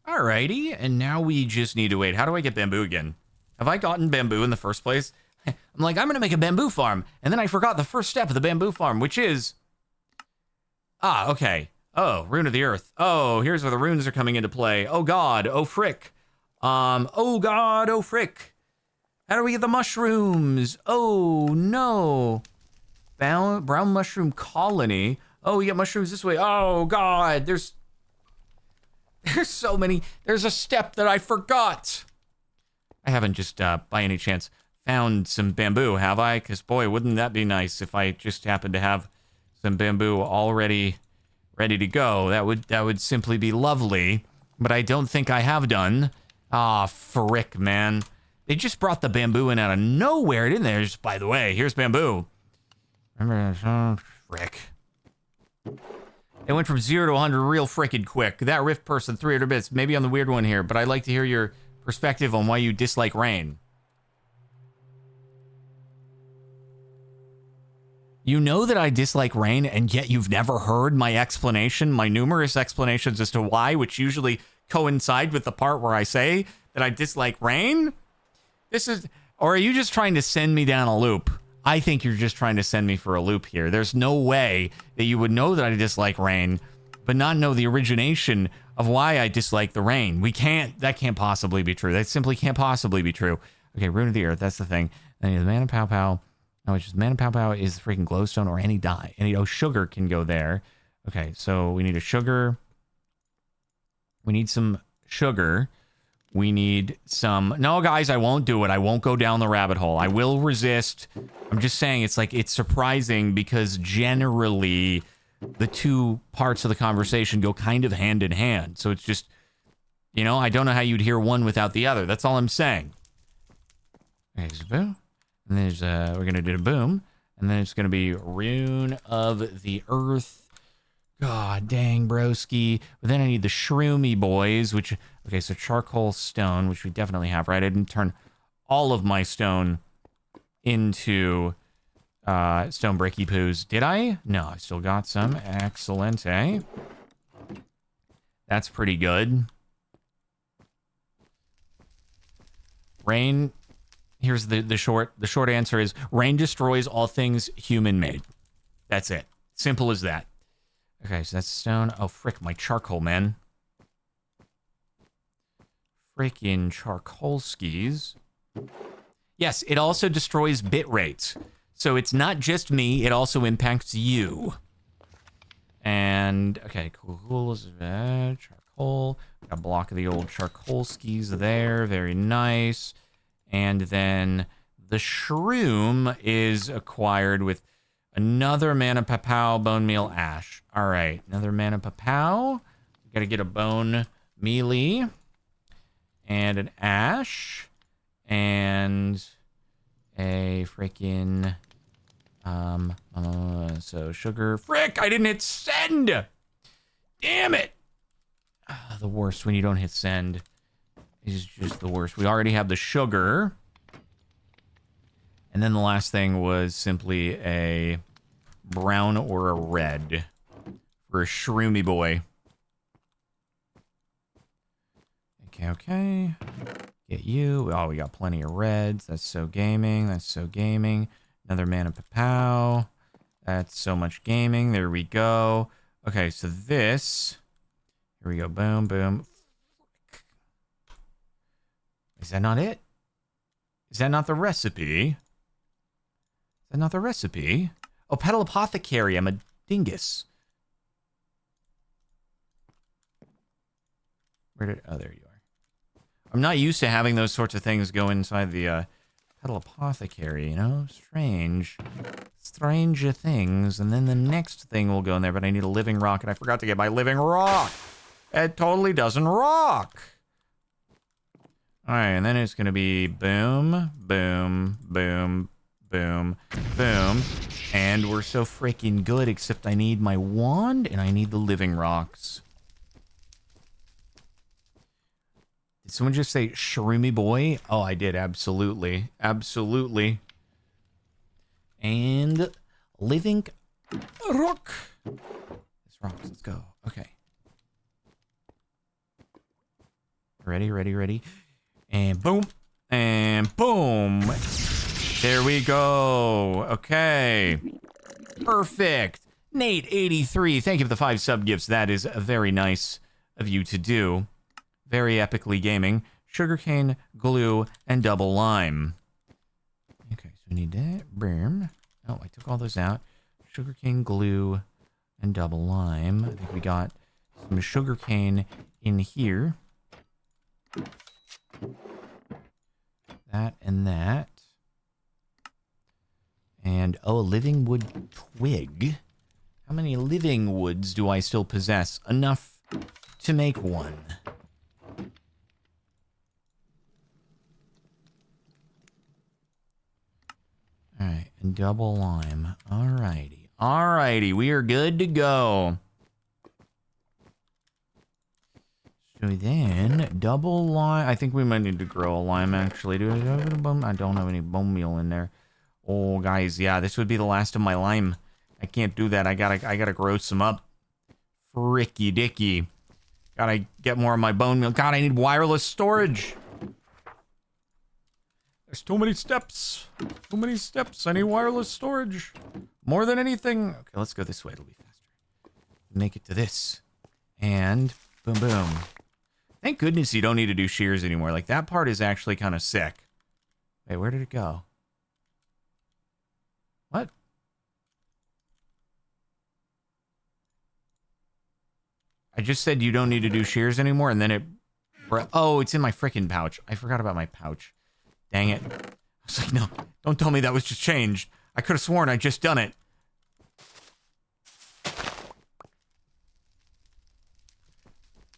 Alrighty, and now we just need to wait. How do I get bamboo again? Have I gotten bamboo in the first place? I'm like, I'm gonna make a bamboo farm, and then I forgot the first step of the bamboo farm, which is... Ah, okay. Oh, rune of the earth. Oh, here's where the runes are coming into play. Oh god, oh frick. Oh god, oh frick. How do we get the mushrooms? Oh no. Brown mushroom colony. Oh, we get mushrooms this way. Oh god, there's so many. There's a step that I forgot. I haven't just, by any chance, found some bamboo, have I? Because, boy, wouldn't that be nice if I just happened to have some bamboo already ready to go. That would simply be lovely. But I don't think I have done. Ah, frick, man. They just brought the bamboo in out of nowhere, didn't they? Just, by the way, here's bamboo. Remember, frick. It went from 0 to 100 real frickin' quick. That Rift person, 300 bits. Maybe I'm the weird one here, but I'd like to hear your perspective on why you dislike rain. You know that I dislike rain, and yet you've never heard my explanation, my numerous explanations as to why, which usually coincide with the part where I say that I dislike rain? Or are you just trying to send me down a loop? I think you're just trying to send me for a loop here. There's no way that you would know that I dislike rain, but not know the origination of why I dislike the rain. That can't possibly be true. That simply can't possibly be true. Okay, Rune of the Earth, that's the thing. Then you have Mana Pow Pow, which is Mana Pow Pow is freaking glowstone or any dye. Sugar can go there. Okay, so we need a sugar. We need some sugar. We need some... No, guys, I won't do it. I won't go down the rabbit hole. I will resist. I'm just saying it's surprising because generally the two parts of the conversation go kind of hand in hand. So it's just, I don't know how you'd hear one without the other. That's all I'm saying. Okay, so boom. And there's, we're going to do a boom. And then it's going to be Rune of the Earth. God dang, broski. But then I need the shroomy boys, which... Okay, so charcoal stone, which we definitely have, right? I didn't turn all of my stone into stone bricky poos. Did I? No, I still got some. Excellent, eh? That's pretty good. Rain, here's the short answer is rain destroys all things human-made. That's it. Simple as that. Okay, so that's stone. Oh, frick, my charcoal, man. Freaking charcoal skis. Yes, it also destroys bit rates. So it's not just me, it also impacts you. And, okay, cool. Charcoal. Got a block of the old charcoal skis there. Very nice. And then the shroom is acquired with another mana papau bone meal ash. All right, another mana papau. Got to get a bone mealy and an ash and a freaking so sugar. Frick! I didn't hit send. Damn it! The worst when you don't hit send is just the worst. We already have the sugar. And then the last thing was simply a brown or a red for a shroomy boy. Okay. Get you. Oh, we got plenty of reds. That's so gaming. That's so gaming. Another mana papau. That's so much gaming. There we go. Okay, so this. Here we go. Boom, boom. Is that not it? Is that not the recipe? Is that not the recipe? Oh, Petal Apothecary. I'm a dingus. Where did... Oh, there you are. I'm not used to having those sorts of things go inside the Petal Apothecary, you know? Strange. Stranger things. And then the next thing will go in there, but I need a living rock, and I forgot to get my living rock. It totally doesn't rock. All right, and then it's going to be boom, boom, boom, boom, boom. And we're so freaking good, except I need my wand, and I need the living rocks. Did someone just say shroomy boy? Oh, I did, absolutely. Absolutely. And living rock. This rocks, let's go. Okay. Ready, ready, ready. And boom. And boom. There we go. Okay. Perfect. Nate83, thank you for the 5 sub gifts. That is very nice of you to do. Very epically gaming. Sugarcane, glue, and double lime. Okay, so we need that. Boom. Oh, I took all those out. Sugarcane, glue, and double lime. I think we got some sugarcane in here. That and that. And, oh, a living wood twig. How many living woods do I still possess? Enough to make one. Alright, and double lime. Alrighty. Alrighty, we are good to go. So then, double lime. I think we might need to grow a lime, actually. Do I have any bone? I don't have any bone meal in there. Oh, guys, yeah, this would be the last of my lime. I can't do that. I gotta grow some up. Fricky dicky. Gotta get more of my bone meal. God, I need wireless storage. There's too many steps. Too many steps. I need wireless storage. More than anything. Okay, let's go this way. It'll be faster. Make it to this. And boom, boom. Thank goodness you don't need to do shears anymore. Like, that part is actually kind of sick. Wait, where did it go? What? I just said you don't need to do shears anymore, and then it... Oh, it's in my freaking pouch. I forgot about my pouch. Dang it. I was like, no, don't tell me that was just changed. I could have sworn I'd just done it.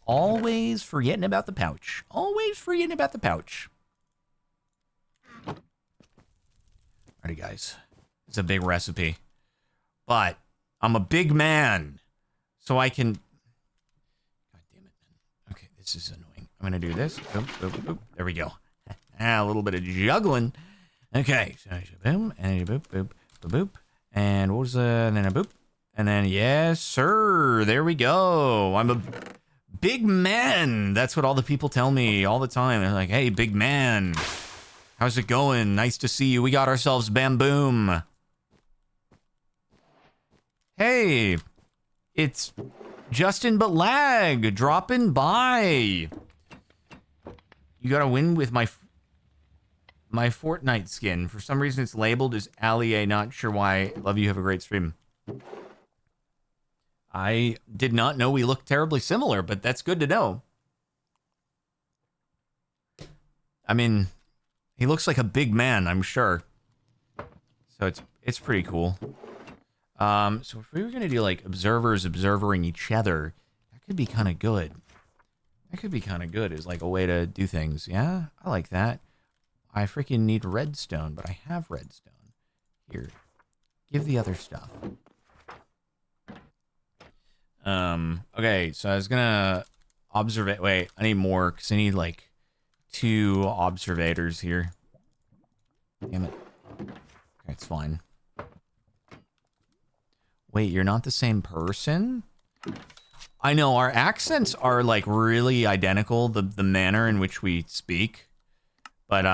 Always forgetting about the pouch. Always forgetting about the pouch. Alrighty, guys. It's a big recipe. But I'm a big man. So I can... God damn it, man. Okay, this is annoying. I'm going to do this. Boop, boop, boop. There we go. A little bit of juggling. Okay. So boom, and boop, boop, boop, boop. And what was and then a boop. And then, yes, sir. There we go. I'm a big man. That's what all the people tell me all the time. They're like, hey, big man. How's it going? Nice to see you. We got ourselves Bamboom. Hey, It's Justin but lag dropping by. You gotta win with my Fortnite skin. For some reason it's labeled as Allie. Not sure why. Love you. Have a great stream. I did not know we looked terribly similar, but that's good to know. I mean, he looks like a big man, I'm sure. So it's pretty cool. So if we were gonna do like observers observing each other, that could be kind of good. That could be kind of good as like a way to do things. Yeah, I like that. I freaking need redstone, but I have redstone. Here, give the other stuff. Okay, so I was gonna observe. Wait, I need more because I need like 2 observators here. Damn it. Okay, it's fine. Wait, you're not the same person? I know, our accents are like really identical, the manner in which we speak. But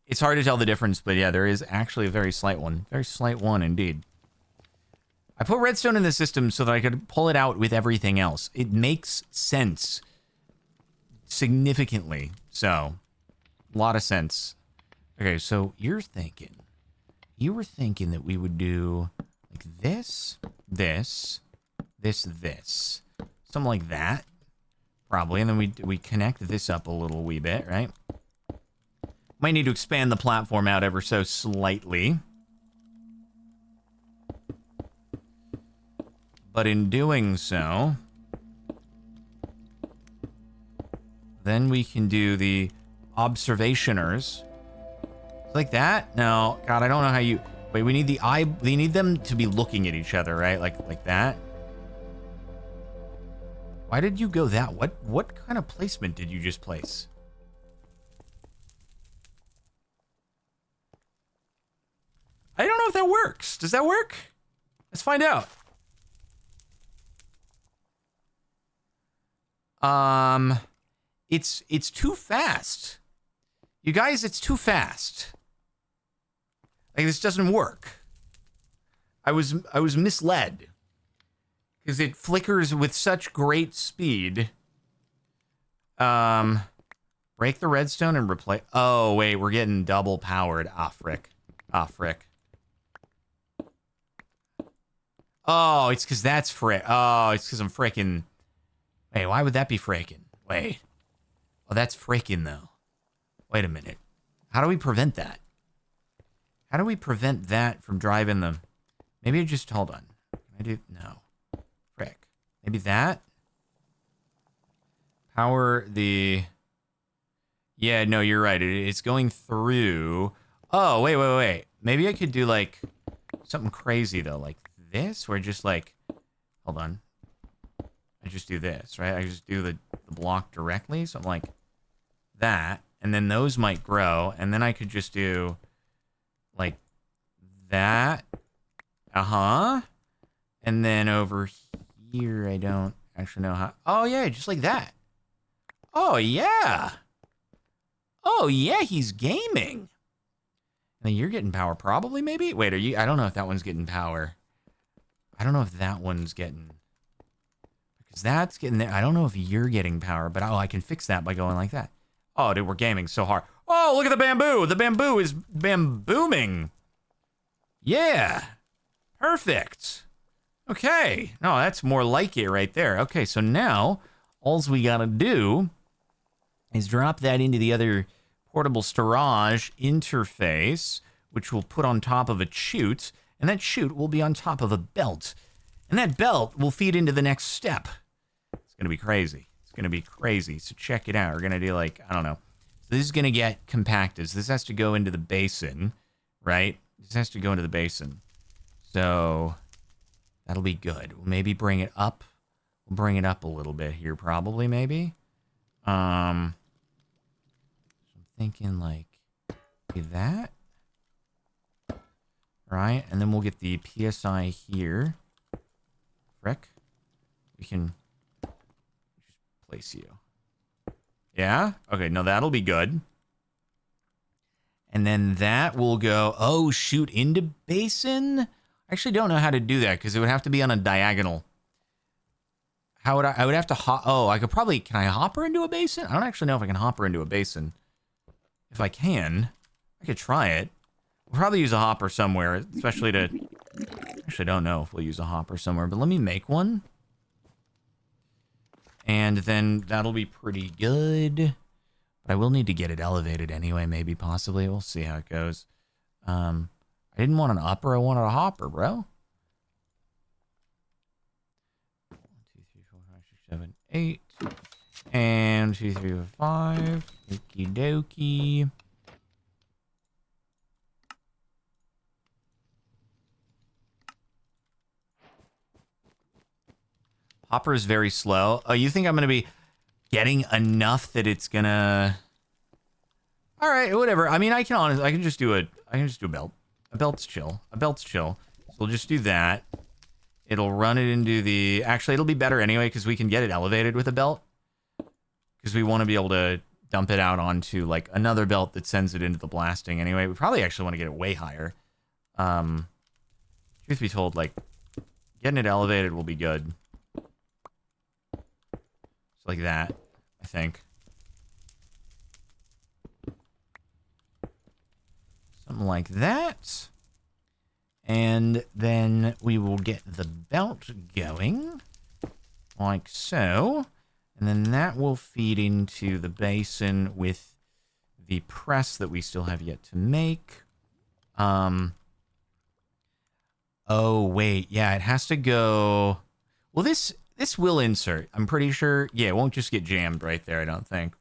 it's hard to tell the difference, but yeah, there is actually a very slight one. Very slight one indeed. I put redstone in the system so that I could pull it out with everything else. It makes sense. Significantly so. A lot of sense. Okay, so you were thinking that we would do like this, this, this. Something like that. Probably. And then we connect this up a little wee bit, right? Might need to expand the platform out ever so slightly. But in doing so, then we can do the observationers. Like that? No, God, I don't know how you... Wait, we need the eye... They need them to be looking at each other, right? Like that? Why did you go that? What kind of placement did you just place? I don't know if that works. Does that work? Let's find out. It's too fast. You guys, it's too fast. Like, this doesn't work. I was misled. Because it flickers with such great speed. Break the redstone and replace... Oh, wait, we're getting double powered. Ah, frick. Ah, frick. Oh, it's because that's frick. Oh, it's because I'm fricking... Wait, why would that be fricking? Wait. Oh, that's fricking, though. Wait a minute. How do we prevent that? How do we prevent that from driving them? Maybe I just... Hold on. Can I do... No. Frick. Maybe that? Power the... Yeah, no, you're right. It's going through... Oh, wait. Maybe I could do, like, something crazy, though. Like this, where just, like... Hold on. I just do this, right? I just do the block directly, something like that. And then those might grow. And then I could just do, like, that. Uh-huh. And then over here, I don't actually know how... Oh, yeah, just like that. Oh, yeah. Oh, yeah, he's gaming. And then you're getting power, probably, maybe? Wait, are you... I don't know if that one's getting power. I don't know if that one's getting... Because that's getting there. I don't know if you're getting power, but oh, I can fix that by going like that. Oh, dude, we're gaming so hard. Oh, look at the bamboo. The bamboo is bambooming. Yeah. Perfect. Okay. No, that's more like it right there. Okay, so now all we got to do is drop that into the other portable storage interface, which we'll put on top of a chute, and that chute will be on top of a belt. And that belt will feed into the next step. It's going to be crazy. It's going to be crazy. So check it out. We're going to do like, I don't know. So this is going to get compacted. So this has to go into the basin, right? This has to go into the basin. So that'll be good. We'll maybe bring it up. We'll bring it up a little bit here, probably, maybe. So I'm thinking like that. Right? And then we'll get the PSI here. Frick. We can just place you. Yeah? Okay, no, that'll be good. And then that will go, oh, shoot into basin? I actually don't know how to do that because it would have to be on a diagonal. How would I would have to hop. Oh, I could probably, can I hop her into a basin? I don't actually know if I can hop her into a basin. If I can, I could try it. We'll probably use a hopper somewhere, especially to, actually don't know if we'll use a hopper somewhere, but let me make one. And then that'll be pretty good. But I will need to get it elevated anyway, maybe, possibly. We'll see how it goes. I didn't want an upper, I wanted a hopper, bro. 1, 2, 3, 4, 5, 6, 7, 8. And 2, 3, 4, 5. Okie dokie. Hopper is very slow. Oh, you think I'm going to be getting enough that it's going to... All right, whatever. I mean, I can just do a belt. A belt's chill. A belt's chill. So we'll just do that. It'll run it into the... Actually, it'll be better anyway because we can get it elevated with a belt. Because we want to be able to dump it out onto, like, another belt that sends it into the blasting anyway. We probably actually want to get it way higher. Truth be told, like, getting it elevated will be good. Just like that, I think. Something like that. And then we will get the belt going. Like so. And then that will feed into the basin with the press that we still have yet to make. Oh, wait. Yeah, it has to go... Well, this will insert. I'm pretty sure. Yeah, it won't just get jammed right there, I don't think.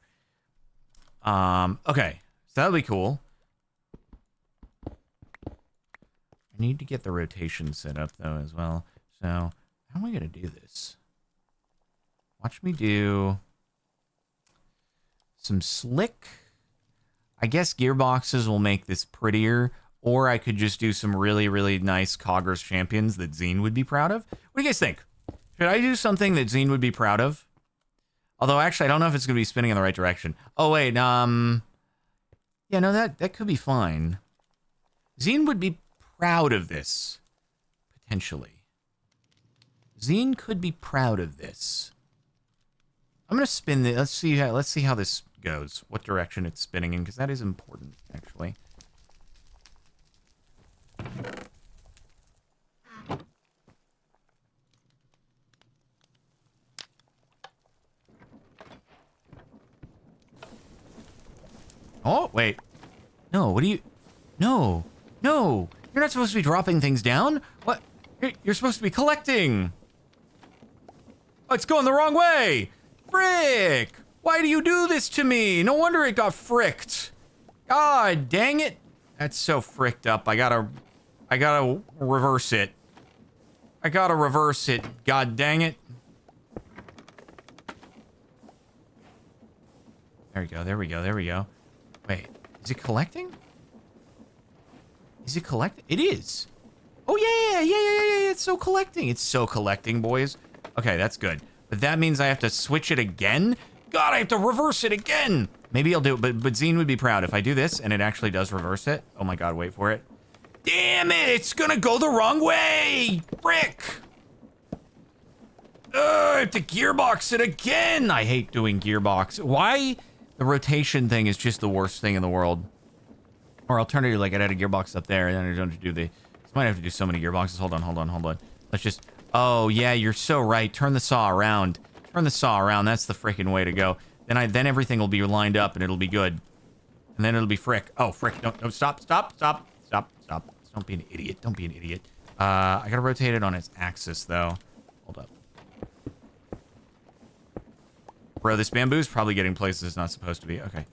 Okay. So that'll be cool. I need to get the rotation set up, though, as well. So, how am I going to do this? Watch me do some slick. I guess gearboxes will make this prettier, or I could just do some really, really nice Coggers champions that Zine would be proud of. What do you guys think? Should I do something that Zine would be proud of? Although, actually, I don't know if it's going to be spinning in the right direction. Oh, wait, yeah, no, that could be fine. Zine would be proud of this, potentially. Zine could be proud of this. I'm gonna spin this. Let's see how this goes. What direction it's spinning in, because that is important, actually. Oh, wait. No, what do you... No, no. You're not supposed to be dropping things down. What? You're supposed to be collecting. Oh, it's going the wrong way. Frick! Why do you do this to me? No wonder it got fricked. God dang it. That's so fricked up. I gotta reverse it. I gotta reverse it. God dang it. There we go, there we go, there we go. Wait, is it collecting? Is it collecting? It is. Oh, yeah, it's so collecting. It's so collecting, boys. Okay, that's good. But that means I have to switch it again? God, I have to reverse it again! Maybe I'll do it, but Zine would be proud if I do this and it actually does reverse it. Oh my god, wait for it. Damn it! It's gonna go the wrong way! Frick! I have to gearbox it again! I hate doing gearbox. Why? The rotation thing is just the worst thing in the world. Or alternatively, like I'd add a gearbox up there and then I don't do the... Might have to do so many gearboxes. Hold on. Let's just... Oh, yeah, you're so right. Turn the saw around. Turn the saw around. That's the freaking way to go. Then everything will be lined up and it'll be good. And then it'll be frick. Oh, frick. No, stop. Don't be an idiot. Don't be an idiot. I gotta rotate it on its axis, though. Hold up. Bro, this bamboo's probably getting places it's not supposed to be. Okay.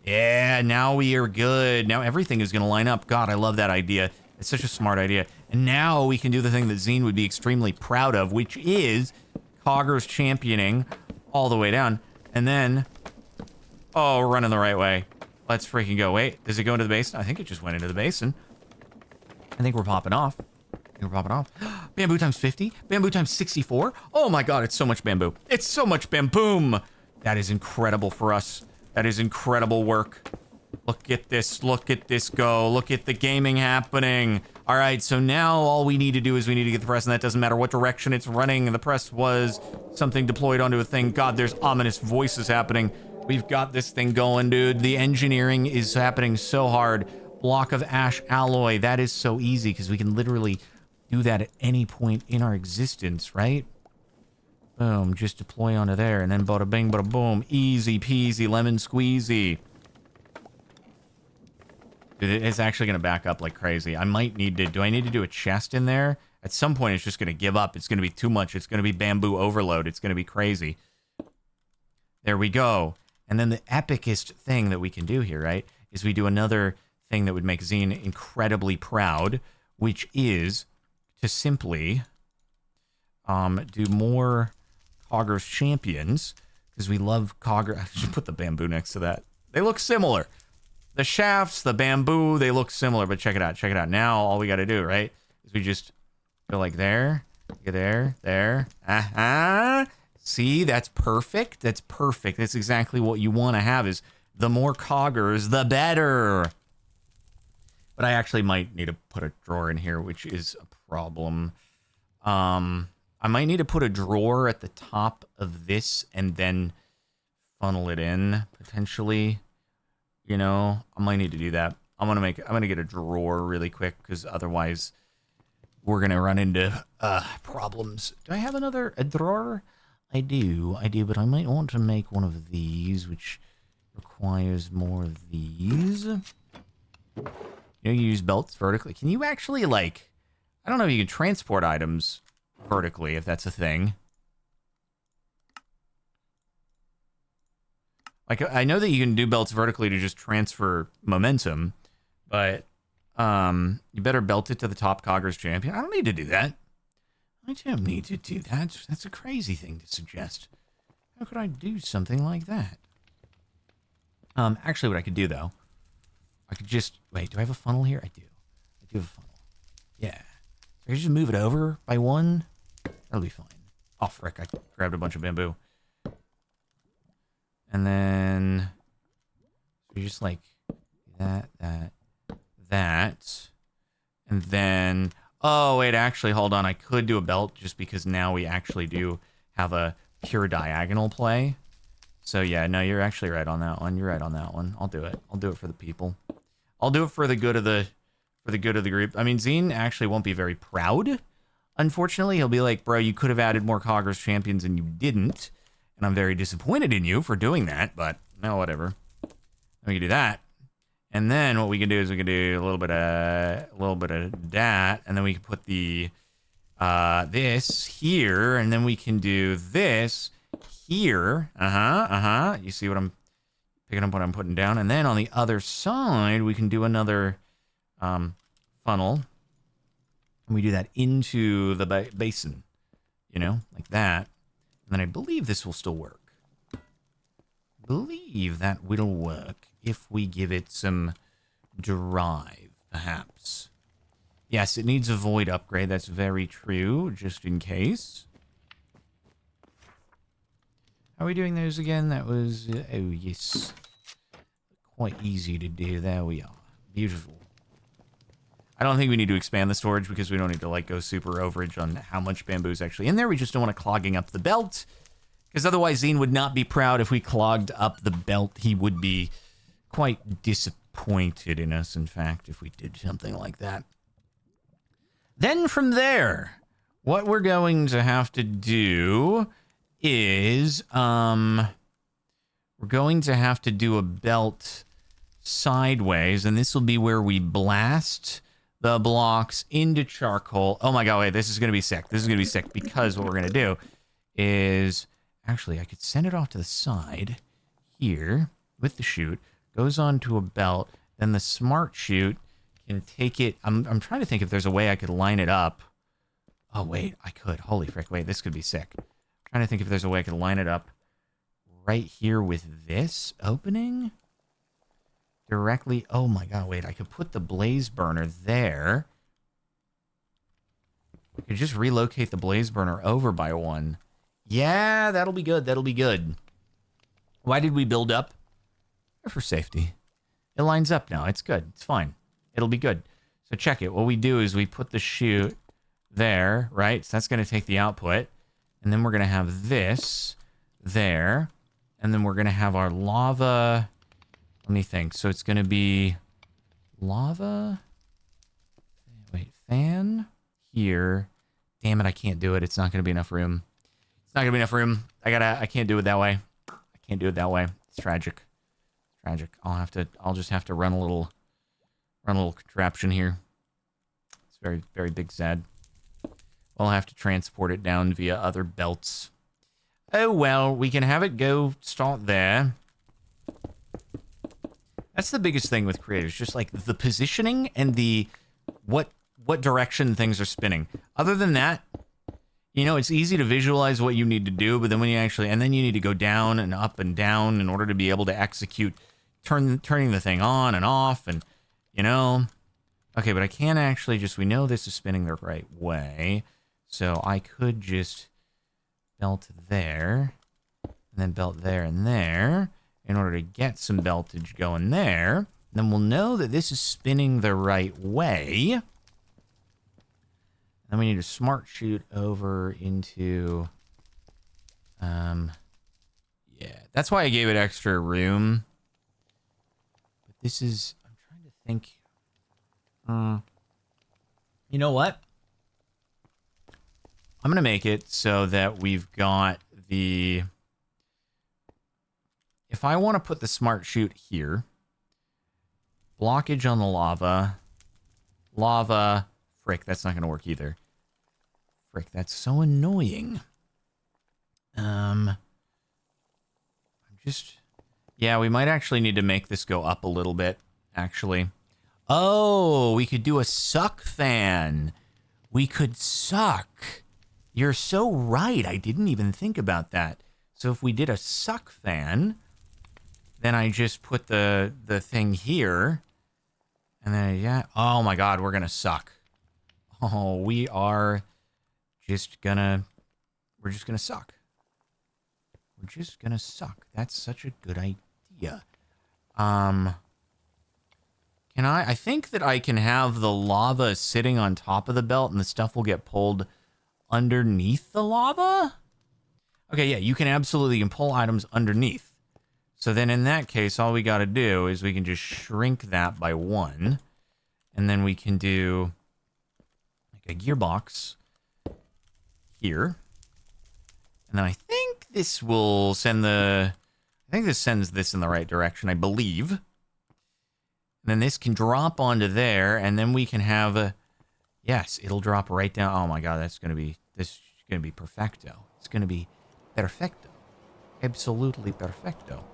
Yeah, now we are good. Now everything is gonna line up. God, I love that idea. It's such a smart idea. And now we can do the thing that Zine would be extremely proud of, which is Coggers championing all the way down. And then... Oh, we're running the right way. Let's freaking go. Wait, does it go into the basin? I think it just went into the basin. I think we're popping off. Bamboo times 50? Bamboo times 64? Oh my god, it's so much bamboo. It's so much bamboom! That is incredible for us. That is incredible work. Look at this go. Look at the gaming happening. All right, so now all we need to do is we need to get the press, and that doesn't matter what direction it's running. The press was something deployed onto a thing. God, there's ominous voices happening. We've got this thing going, dude. The engineering is happening so hard. Block of ash alloy. That is so easy because we can literally do that at any point in our existence, right? Boom, just deploy onto there, and then bada bing, bada boom. Easy peasy, lemon squeezy. Dude, it's actually going to back up like crazy. I might need to... Do I need to do a chest in there? At some point, it's just going to give up. It's going to be too much. It's going to be bamboo overload. It's going to be crazy. There we go. And then the epicest thing that we can do here, right, is we do another thing that would make Zine incredibly proud, which is to simply do more Cogger's Champions, because we love Cogger. I should put the bamboo next to that. They look similar. The shafts, the bamboo, they look similar, but check it out. Check it out. Now, all we got to do, right, is we just go like there, there. See, that's perfect. That's perfect. That's exactly what you want to have, is the more Coggers, the better. But I actually might need to put a drawer in here, which is a problem. I might need to put a drawer at the top of this and then funnel it in, potentially. You know, I might need to do that. I'm gonna get a drawer really quick, because otherwise we're gonna run into problems. Do I have a drawer? I do, but I might want to make one of these, which requires more of these. You know, you use belts vertically. Can you actually, like, I don't know if you can transport items vertically, if that's a thing. Like, I know that you can do belts vertically to just transfer momentum, but you better belt it to the top Cogger's Champion. I don't need to do that. I don't need to do that. That's a crazy thing to suggest. How could I do something like that? Actually, what I could do, though, I could just... Wait, do I have a funnel here? I do. I do have a funnel. Yeah. I could just move it over by one. That'll be fine. Oh, frick. I grabbed a bunch of bamboo. And then... we just, like, that. And then... Oh, wait, actually, hold on. I could do a belt just because now we actually do have a pure diagonal play. So, yeah, no, you're actually right on that one. You're right on that one. I'll do it. I'll do it for the people. I'll do it for the good of the group. I mean, Zine actually won't be very proud. Unfortunately, he'll be like, bro, you could have added more Cogger's Champions and you didn't. And I'm very disappointed in you for doing that, but no, whatever. We can do that. And then what we can do is we can do a little bit of that, and then we can put the this here, and then we can do this here. You see what I'm picking up, what I'm putting down, and then on the other side we can do another funnel, and we do that into the basin, you know, like that. And then I believe this will still work. Believe that will work if we give it some drive, perhaps. Yes, it needs a void upgrade. That's very true, just in case. How are we doing those again? That was... oh, yes. Quite easy to do. There we are. Beautiful. I don't think we need to expand the storage because we don't need to, like, go super overage on how much bamboo is actually in there. We just don't want it clogging up the belt. Because otherwise, Zine would not be proud if we clogged up the belt. He would be quite disappointed in us, in fact, if we did something like that. Then from there, what we're going to have to do is, we're going to have to do a belt sideways, and this will be where we blast the blocks into charcoal. Oh my god, wait, this is going to be sick. This is going to be sick because what we're going to do is... Actually, I could send it off to the side here with the chute. Goes onto a belt. Then the smart chute can take it. I'm trying to think if there's a way I could line it up. Oh, wait, I could. Holy frick, wait, this could be sick. I'm trying to think if there's a way I could line it up right here with this opening. Directly. Oh, my God, wait, I could put the blaze burner there. I could just relocate the blaze burner over by one. Yeah, that'll be good. That'll be good. Why did we build up? For safety. It lines up now. It's good. It's fine. It'll be good. So check it. What we do is we put the chute there, right? So that's going to take the output. And then we're going to have this there. And then we're going to have our lava. Let me think. So it's going to be lava. Wait, fan here. Damn it, I can't do it. It's not going to be enough room. It's not going to be enough room. I can't do it that way. I can't do it that way. It's tragic. Tragic. I'll just have to run a little contraption here. It's very, very big sad. I'll have to transport it down via other belts. Oh well, we can have it go start there. That's the biggest thing with creators, just like the positioning and the what direction things are spinning. Other than that, you know, it's easy to visualize what you need to do, but then when you actually, and then you need to go down and up and down in order to be able to execute turning the thing on and off, and you know. Okay, but I can't actually just, we know this is spinning the right way, so I could just belt there, and then belt there and there, in order to get some beltage going there. Then we'll know that this is spinning the right way. Then we need a smart chute over into, yeah, that's why I gave it extra room. But this is, I'm trying to think. You know what? I'm going to make it so that we've got the, if I want to put the smart chute here, blockage on the lava, frick, that's not going to work either. Frick, that's so annoying. Yeah, we might actually need to make this go up a little bit, actually. Oh, we could do a suck fan. We could suck. You're so right. I didn't even think about that. So if we did a suck fan, then I just put the thing here. And then, yeah. Oh my God, we're going to suck. Oh, we're just going to suck. We're just going to suck. That's such a good idea. I think that I can have the lava sitting on top of the belt and the stuff will get pulled underneath the lava? Okay, yeah, you can pull items underneath. So then in that case, all we got to do is we can just shrink that by 1. And then we can do like a gearbox here. And then I think this will send I think this sends this in the right direction, I believe. And then this can drop onto there, and then we can have yes, it'll drop right down. Oh my God, this is going to be perfecto. It's going to be perfecto. Absolutely perfecto.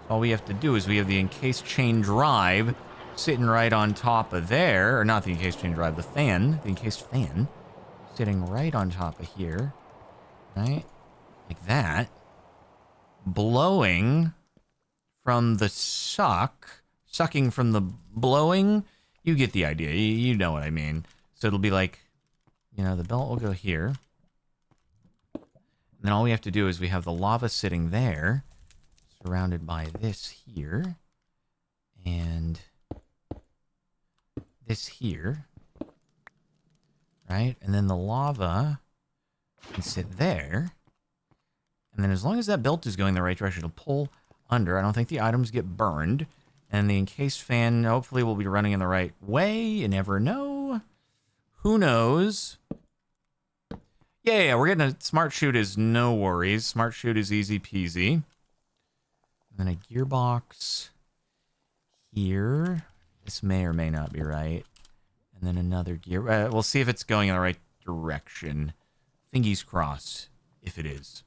So all we have to do is we have the encased chain drive sitting right on top of there, or not the encased chain drive, the encased fan, sitting right on top of here, right? Like that. Blowing from the sucking from the blowing. You get the idea. You know what I mean. So it'll be like, you know, the belt will go here. And then all we have to do is we have the lava sitting there, surrounded by this here, and this here, right? And then the lava can sit there. And then as long as that belt is going the right direction, it'll pull under. I don't think the items get burned. And the encased fan hopefully will be running in the right way. You never know. Who knows? Yeah, we're getting a smart chute is no worries. Smart chute is easy peasy. And then a gearbox here. This may or may not be right. And then another gear. We'll see if it's going in the right direction. Fingies crossed if it is.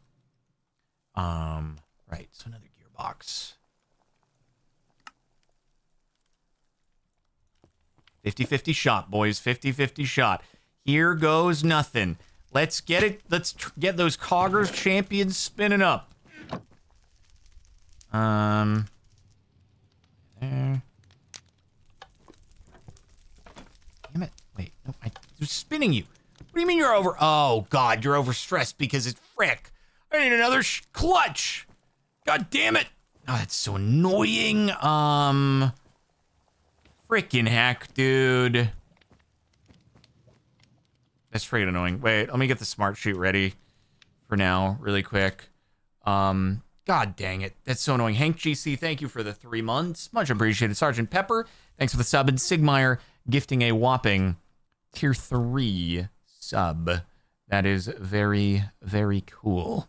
Right, so another gearbox. 50-50 shot, boys. 50-50 shot. Here goes nothing. Let's get it. Let's get those Coggers champions spinning up. There. Damn it. Wait, no, I'm spinning you. What do you mean you're over? Oh, God, you're overstressed because it's frick. I need another clutch. God damn it. Oh, that's so annoying. Freaking heck, dude. That's freaking annoying. Wait, let me get the smart chute ready for now, really quick. God dang it. That's so annoying. Hank GC, thank you for the 3 months. Much appreciated. Sergeant Pepper, thanks for the sub. And Sigmeyer gifting a whopping tier 3 sub. That is very, very cool.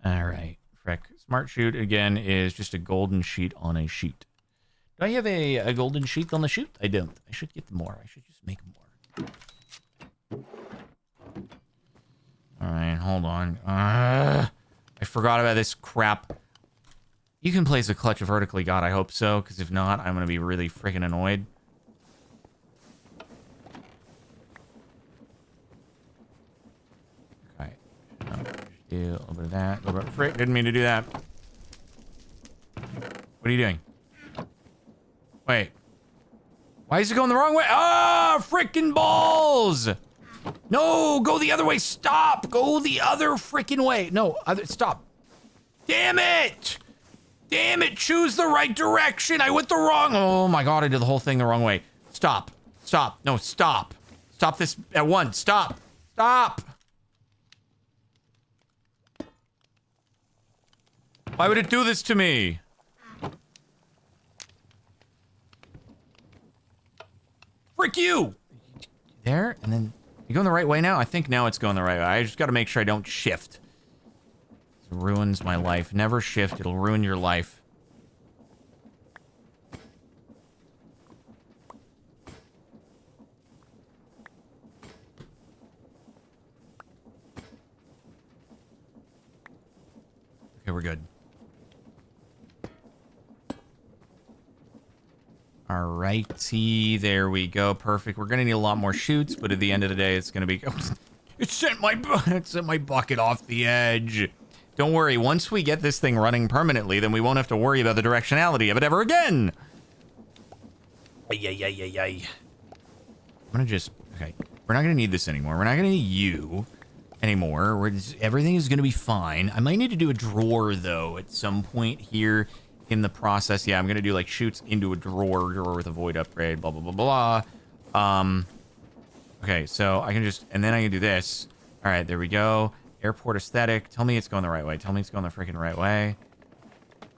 All right. Frick. Smart chute, again, is just a golden sheet on a sheet. Do I have a golden sheet on the chute? I don't. I should get more. I should just make more. All right, hold on. I forgot about this crap. You can place a clutch vertically, God, I hope so, because if not, I'm going to be really freaking annoyed. Okay. Do a little bit of that. A little bit of frick. Didn't mean to do that. What are you doing? Wait. Why is it going the wrong way? Ah, freaking balls! No, go the other way. Stop. Go the other freaking way. No, stop. Damn it. Damn it. Choose the right direction. I went the wrong. Oh my God, I did the whole thing the wrong way. Stop. Stop. No, stop. Stop this at once. Stop. Stop. Why would it do this to me? Frick you. There, and then... You going the right way now? I think now it's going the right way. I just got to make sure I don't shift. It ruins my life. Never shift. It'll ruin your life. Okay, we're good. Alrighty, there we go. Perfect. We're gonna need a lot more chutes, but at the end of the day, it's gonna be. It sent my bucket off the edge. Don't worry. Once we get this thing running permanently, then we won't have to worry about the directionality of it ever again. Ay. I'm gonna just. Okay, we're not gonna need this anymore. We're not gonna need you anymore. Everything is gonna be fine. I might need to do a drawer though at some point here. In the process, yeah, I'm gonna do like chutes into a drawer with a void upgrade, blah blah blah blah. Okay, so I can just, and then I can do this. All right, there we go. Airport aesthetic. Tell me it's going the right way. Tell me it's going the freaking right way.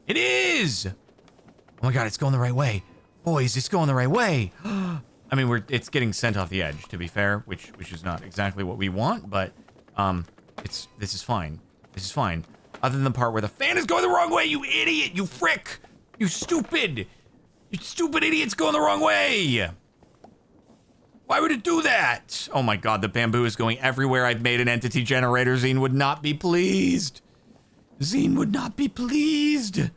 It is. Oh my God, it's going the right way, boys. It's going the right way. I mean, it's getting sent off the edge, to be fair, which is not exactly what we want, but this is fine. This is fine. Other than the part where the fan is going the wrong way, you idiot, you frick, you stupid idiot's going the wrong way. Why would it do that? Oh my God, the bamboo is going everywhere. I've made an entity generator. Zine would not be pleased. Zine would not be pleased.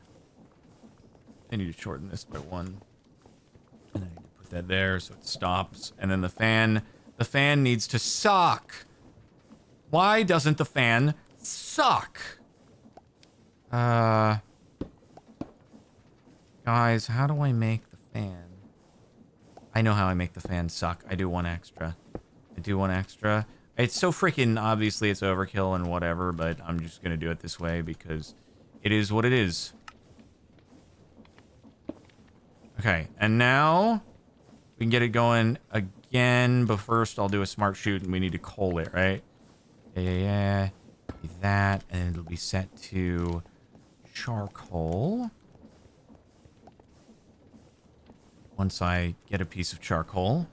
I need to shorten this by 1. And I need to put that there so it stops. And then the fan needs to suck. Why doesn't the fan suck? Guys, how do I make the fan? I know how I make the fan suck. I do one extra. It's so freaking, obviously it's overkill and whatever, but I'm just gonna do it this way because it is what it is. Okay, and now we can get it going again, but first I'll do a smart chute and we need to coal it, right? Yeah. That, and it'll be set to charcoal. Once I get a piece of charcoal.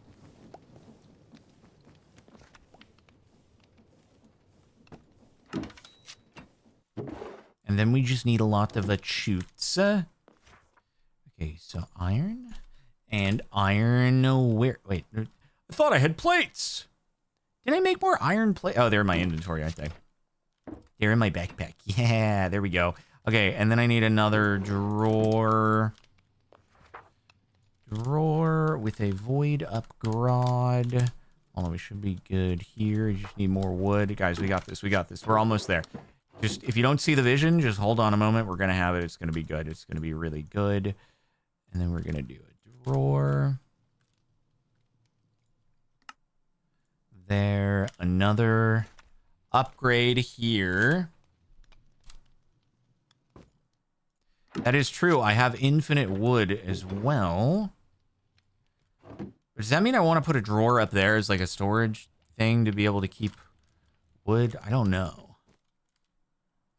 And then we just need a lot of chutes. Okay, so iron. And iron where? Wait, I thought I had plates. Did I make more iron plate? Oh, they're in my inventory, aren't they? They're in my backpack. Yeah, there we go. Okay, and then I need another drawer. Drawer with a void upgrade. Although we should be good here. You just need more wood. Guys, we got this. We're almost there. Just, if you don't see the vision, just hold on a moment. We're going to have it. It's going to be good. It's going to be really good. And then we're going to do a drawer. There. Another upgrade here. That is true. I have infinite wood as well. Does that mean I want to put a drawer up there as like a storage thing to be able to keep wood? I don't know.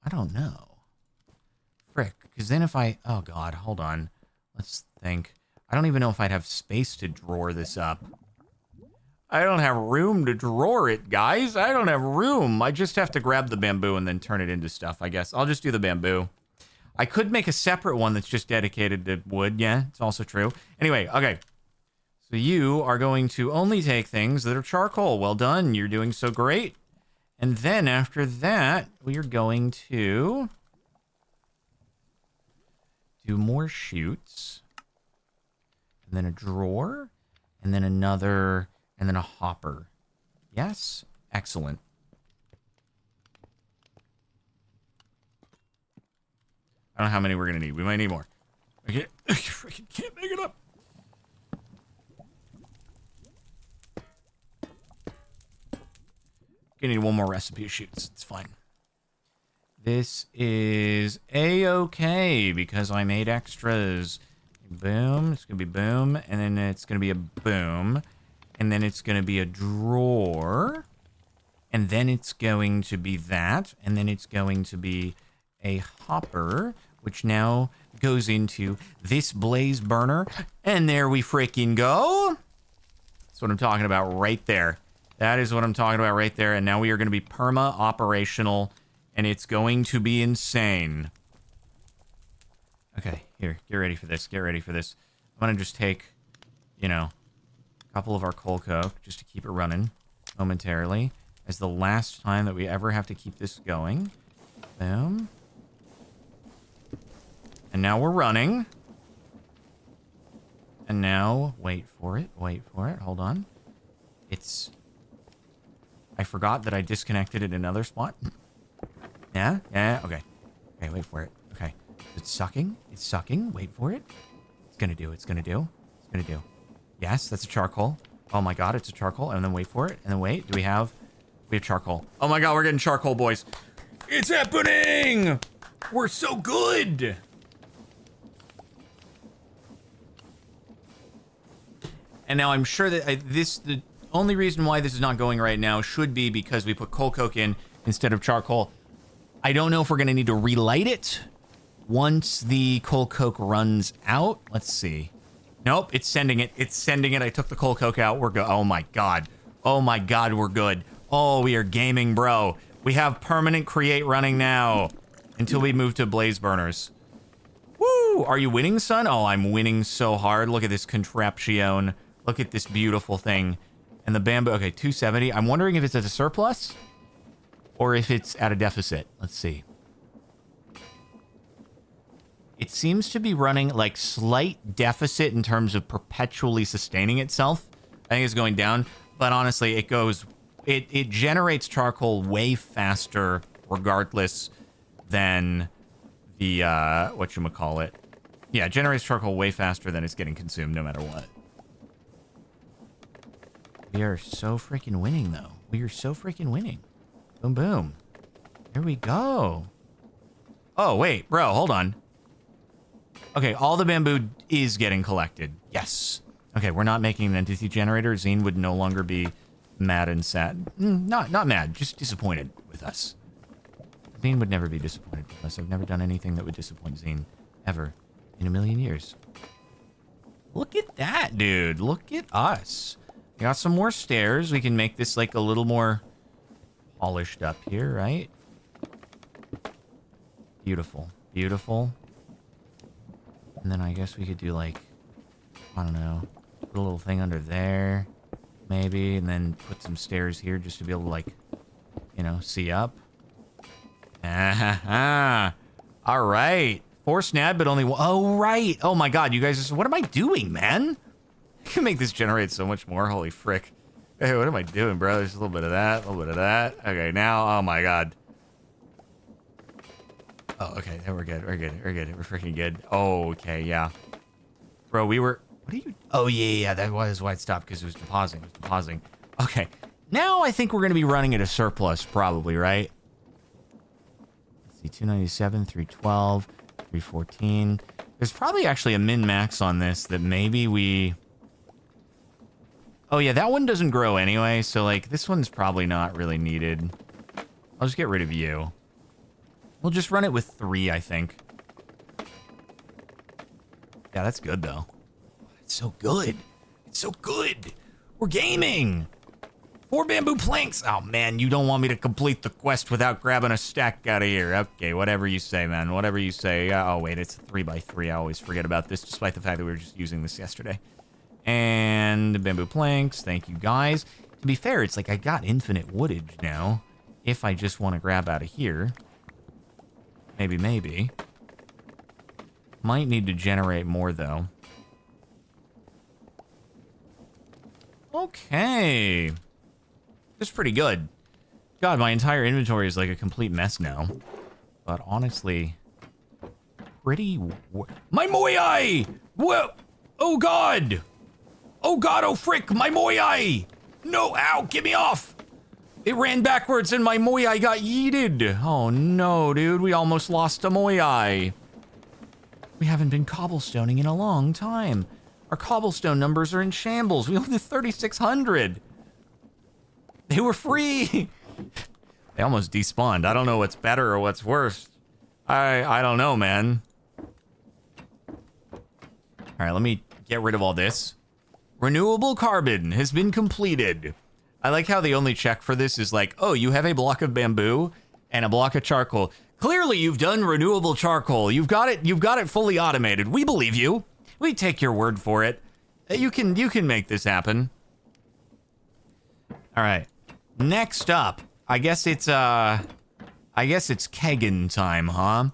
I don't know. Frick. Because then if I... Oh, God. Hold on. Let's think. I don't even know if I'd have space to drawer this up. I don't have room to drawer it, guys. I don't have room. I just have to grab the bamboo and then turn it into stuff, I guess. I'll just do the bamboo. I could make a separate one that's just dedicated to wood. Yeah, it's also true. Anyway, okay. So you are going to only take things that are charcoal. Well done. You're doing so great. And then after that, we are going to do more chutes. And then a drawer. And then another... And then a hopper. Yes? Excellent. I don't know how many we're going to need. We might need more. I freaking can't make it up. Gonna need one more recipe of shoots. It's fine. This is A-okay because I made extras. Boom. It's going to be boom. And then it's going to be a boom. And then it's going to be a drawer. And then it's going to be that. And then it's going to be a hopper, which now goes into this blaze burner. And there we freaking go. That's what I'm talking about right there. That is what I'm talking about right there. And now we are going to be perma operational. And it's going to be insane. Okay, here. Get ready for this. Get ready for this. I'm going to just take, you know... couple of our coal coke just to keep it running momentarily as the last time that we ever have to keep this going. Boom. And now we're running. And now, wait for it, hold on. I forgot that I disconnected at another spot. Yeah, okay. Okay, wait for it. Okay. It's sucking, wait for it. It's gonna do. Yes, that's a charcoal. Oh my god, it's a charcoal. And then wait for it. And then wait, we have charcoal. Oh my god, we're getting charcoal, boys. It's happening! We're so good! And now I'm sure that the only reason why this is not going right now should be because we put coal coke in instead of charcoal. I don't know if we're going to need to relight it once the coal coke runs out. Let's see. Nope, it's sending it. I took the coal coke out. We're good. Oh my god. We're good. Oh, we are gaming, bro. We have permanent create running now until we move to blaze burners. Woo! Are you winning, son? Oh, I'm winning so hard. Look at this contraption. Look at this beautiful thing. And the bamboo. Okay, 270. I'm wondering if it's at a surplus or if it's at a deficit. Let's see. It seems to be running like slight deficit in terms of perpetually sustaining itself. I think it's going down, but honestly, it generates charcoal way faster regardless than the, whatchamacallit. Yeah, it generates charcoal way faster than it's getting consumed no matter what. We are so freaking winning, though. We are so freaking winning. Boom, boom. There we go. Oh, wait, bro, hold on. Okay, all the bamboo is getting collected. Yes. Okay, we're not making an entity generator. Zine would no longer be mad and sad. Not mad, just disappointed with us. Zine would never be disappointed with us. I've never done anything that would disappoint Zine. Ever. In a million years. Look at that, dude. Look at us. We got some more stairs. We can make this like a little more polished up here, right? Beautiful. Beautiful. And then I guess we could do like, I don't know, put a little thing under there, maybe, and then put some stairs here just to be able to like, you know, see up. All right. 4 snad, but only one. Oh, right. Oh my god, you guys, what am I doing, man? I can make this generate so much more. Holy frick. Hey, what am I doing, bro? There's a little bit of that, a little bit of that. Okay, now, oh my god. Oh, okay, we're good, we're freaking good. Oh, okay, yeah. Bro, what are you, oh yeah, that was why it stopped, because it was depositing, Okay, now I think we're going to be running at a surplus, probably, right? Let's see, 297, 312, 314. There's probably actually a min-max on this that maybe we Oh, yeah, that one doesn't grow anyway, so, like, this one's probably not really needed. I'll just get rid of you. We'll just run it with 3, I think. Yeah, that's good, though. It's so good. It's so good. We're gaming. 4 bamboo planks. Oh, man, you don't want me to complete the quest without grabbing a stack out of here. Okay, whatever you say, man. Whatever you say. Oh, wait, it's a 3x3. I always forget about this, despite the fact that we were just using this yesterday. And bamboo planks. Thank you, guys. To be fair, it's like I got infinite woodage now. If I just want to grab out of here. Maybe. Might need to generate more, though. Okay. This is pretty good. God, my entire inventory is like a complete mess now. But honestly, pretty... My moai! Whoa! Oh, God! Oh, God, oh, frick! My moai! No, ow, get me off! It ran backwards and my moai got yeeted. Oh, no, dude. We almost lost a moai. We haven't been cobblestoning in a long time. Our cobblestone numbers are in shambles. We only did 3,600. They were free. They almost despawned. I don't know what's better or what's worse. I don't know, man. All right, let me get rid of all this. Renewable carbon has been completed. I like how the only check for this is like, oh, you have a block of bamboo and a block of charcoal. Clearly, you've done renewable charcoal. You've got it fully automated. We believe you. We take your word for it. You can make this happen. All right. Next up, I guess it's kegging time, huh?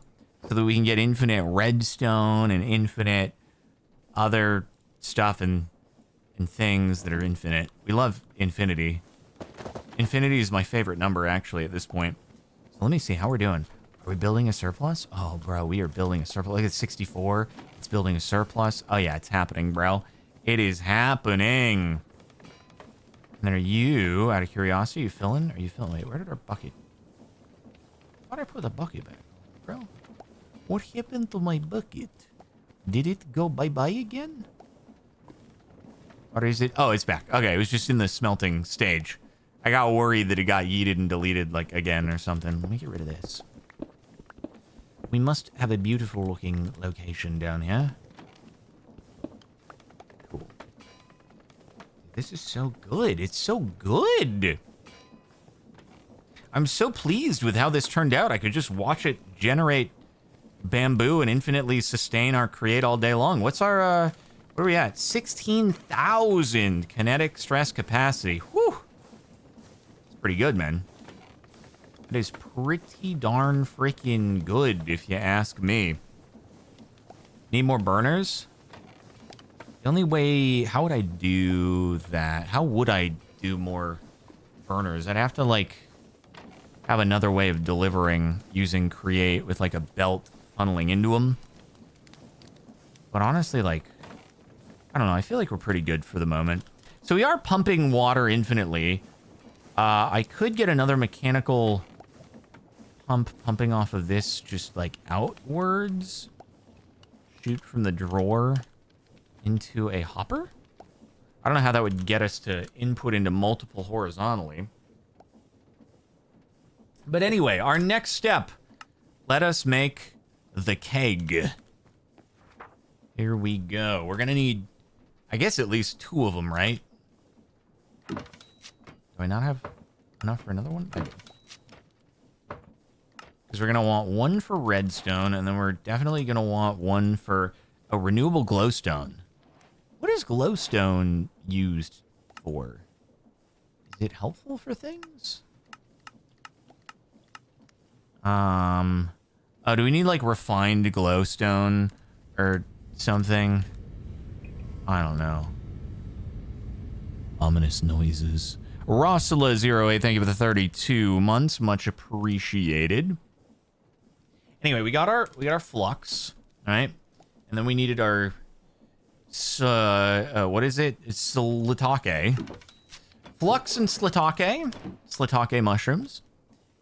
So that we can get infinite redstone and infinite other stuff and things that are infinite. We love infinity. Infinity is my favorite number, actually, at this point. So let me see how we're doing. Are we building a surplus? Oh, bro, we are building a surplus. Look at 64. It's building a surplus. Oh, yeah, it's happening, bro. It is happening. And then are you, out of curiosity, you filling? Are you filling? Wait, where did our bucket? Why did I put the bucket back, bro? What happened to my bucket? Did it go bye-bye again? Or is it? Oh, it's back. Okay, it was just in the smelting stage. I got worried that it got yeeted and deleted, like, again or something. Let me get rid of this. We must have a beautiful looking location down here. Cool. This is so good. It's so good. I'm so pleased with how this turned out. I could just watch it generate bamboo and infinitely sustain our create all day long. What's our, what are we at? 16,000 kinetic stress capacity. Whew. It's pretty good, man. It is pretty darn freaking good, if you ask me. Need more burners? The only way... How would I do that? How would I do more burners? I'd have to, like, have another way of delivering using create with, like, a belt funneling into them. But honestly, like... I don't know. I feel like we're pretty good for the moment. So we are pumping water infinitely. I could get another mechanical... pumping off of this just like outwards. Shoot from the drawer into a hopper. I don't know how that would get us to input into multiple horizontally. But anyway, our next step. Let us make the keg. Here we go. We're gonna need, I guess, at least 2 of them, right? Do I not have enough for another one? I do. Because we're going to want 1 for redstone, and then we're definitely going to want 1 for a renewable glowstone. What is glowstone used for? Is it helpful for things? Oh, do we need, like, refined glowstone or something? I don't know. Ominous noises. Rossula08, thank you for the 32 months. Much appreciated. Anyway, we got our flux, all right? And then we needed our what is it? It's slitake. Flux and slitake mushrooms.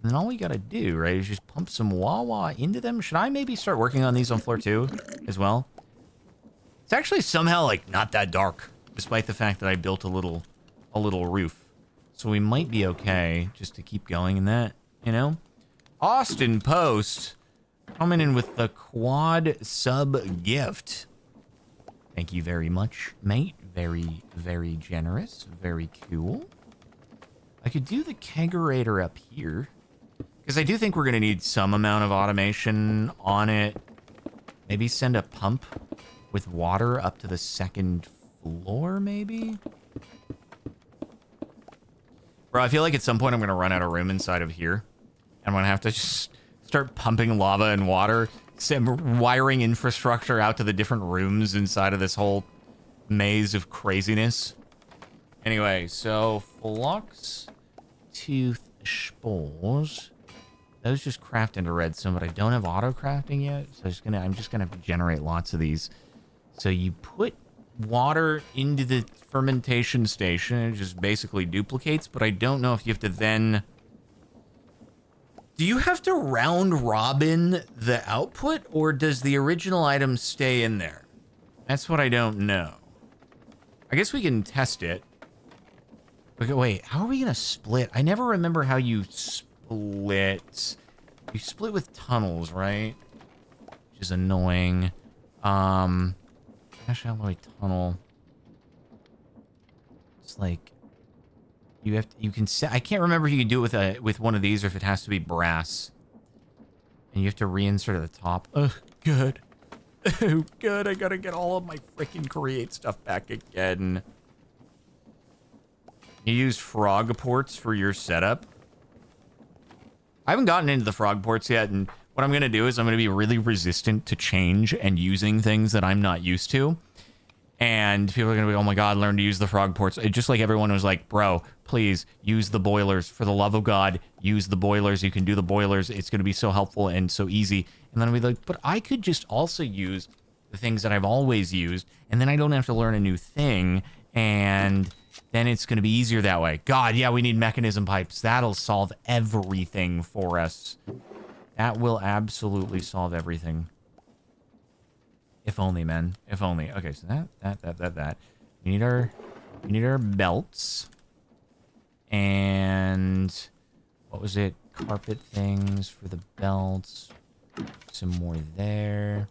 And then all we gotta do, right, is just pump some wah-wah into them. Should I maybe start working on these on floor 2 as well? It's actually somehow, like, not that dark, despite the fact that I built a little a little roof. So we might be okay just to keep going in that, you know? Austin Post coming in with the quad sub gift. Thank you very much, mate. Very, very generous. Very cool. I could do the kegerator up here. Because I do think we're going to need some amount of automation on it. Maybe send a pump with water up to the second floor, maybe? Bro, I feel like at some point I'm going to run out of room inside of here. I'm going to have to just start pumping lava and water, wiring infrastructure out to the different rooms inside of this whole maze of craziness. Anyway, so flux, tooth, spores. Those just craft into redstone, but I don't have auto crafting yet, so I'm just gonna have to generate lots of these. So you put water into the fermentation station, and it just basically duplicates, but I don't know if you have to then... Do you have to round robin the output, or does the original item stay in there? That's what I don't know. I guess we can test it. Okay, wait, how are we gonna split? I never remember how you split. You split with tunnels, right? Which is annoying. Actually, how do I tunnel? It's like you can set. I can't remember if you can do it with one of these or if it has to be brass. And you have to reinsert at the top. Oh, good. Oh, good. I gotta get all of my freaking create stuff back again. You use frog ports for your setup. I haven't gotten into the frog ports yet, and what I'm going to do is I'm going to be really resistant to change and using things that I'm not used to. And people are going to be, oh my god, learn to use the frog ports. Just like everyone was like, bro, please use the boilers. For the love of God, use the boilers. You can do the boilers. It's going to be so helpful and so easy. And then I'll be like, but I could just also use the things that I've always used, and then I don't have to learn a new thing, and... then it's going to be easier that way. God, yeah, we need mechanism pipes. That'll solve everything for us. That will absolutely solve everything. If only, man. If only. Okay, so that. We need our belts. And what was it? Carpet things for the belts. Some more there.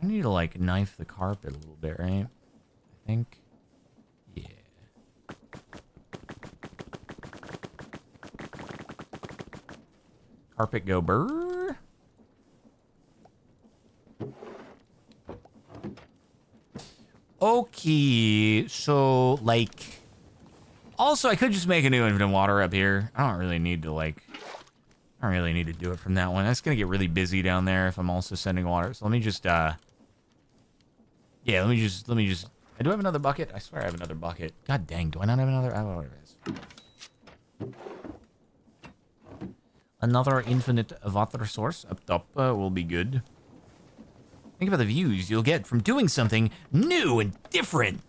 I need to like knife the carpet a little bit, right? I think. Yeah. Carpet go burr. Okay, so like also I could just make a new infinite water up here. I don't really need to do it from that one. That's gonna get really busy down there if I'm also sending water. So let me just yeah, let me just do I have another bucket? I swear I have another bucket. God dang, do I not have another? I don't know what it is. Another infinite water source up top will be good. Think about the views you'll get from doing something new and different.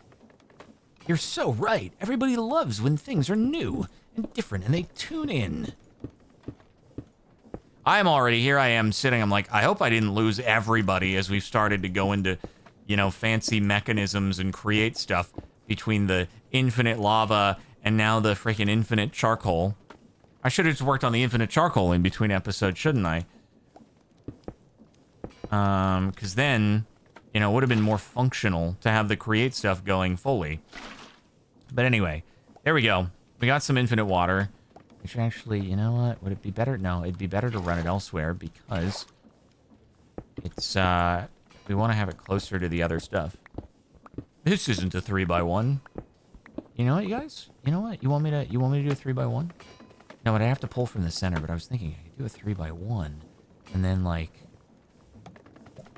You're so right. Everybody loves when things are new and different and they tune in. I'm already here. I am sitting. I'm like, I hope I didn't lose everybody as we've started to go into, you know, fancy mechanisms and create stuff between the infinite lava and now the freaking infinite charcoal. I should have just worked on the infinite charcoal in between episodes, shouldn't I? Because then, you know, it would have been more functional to have the create stuff going fully. But anyway, there we go. We got some infinite water. Which actually, you know what? Would it be better? No, it'd be better to run it elsewhere because it's, we want to have it closer to the other stuff. This isn't a 3x1. You know what, you guys? You know what? You want me to do a 3x1? No, but I have to pull from the center, but I was thinking I could do a 3x1. And then, like,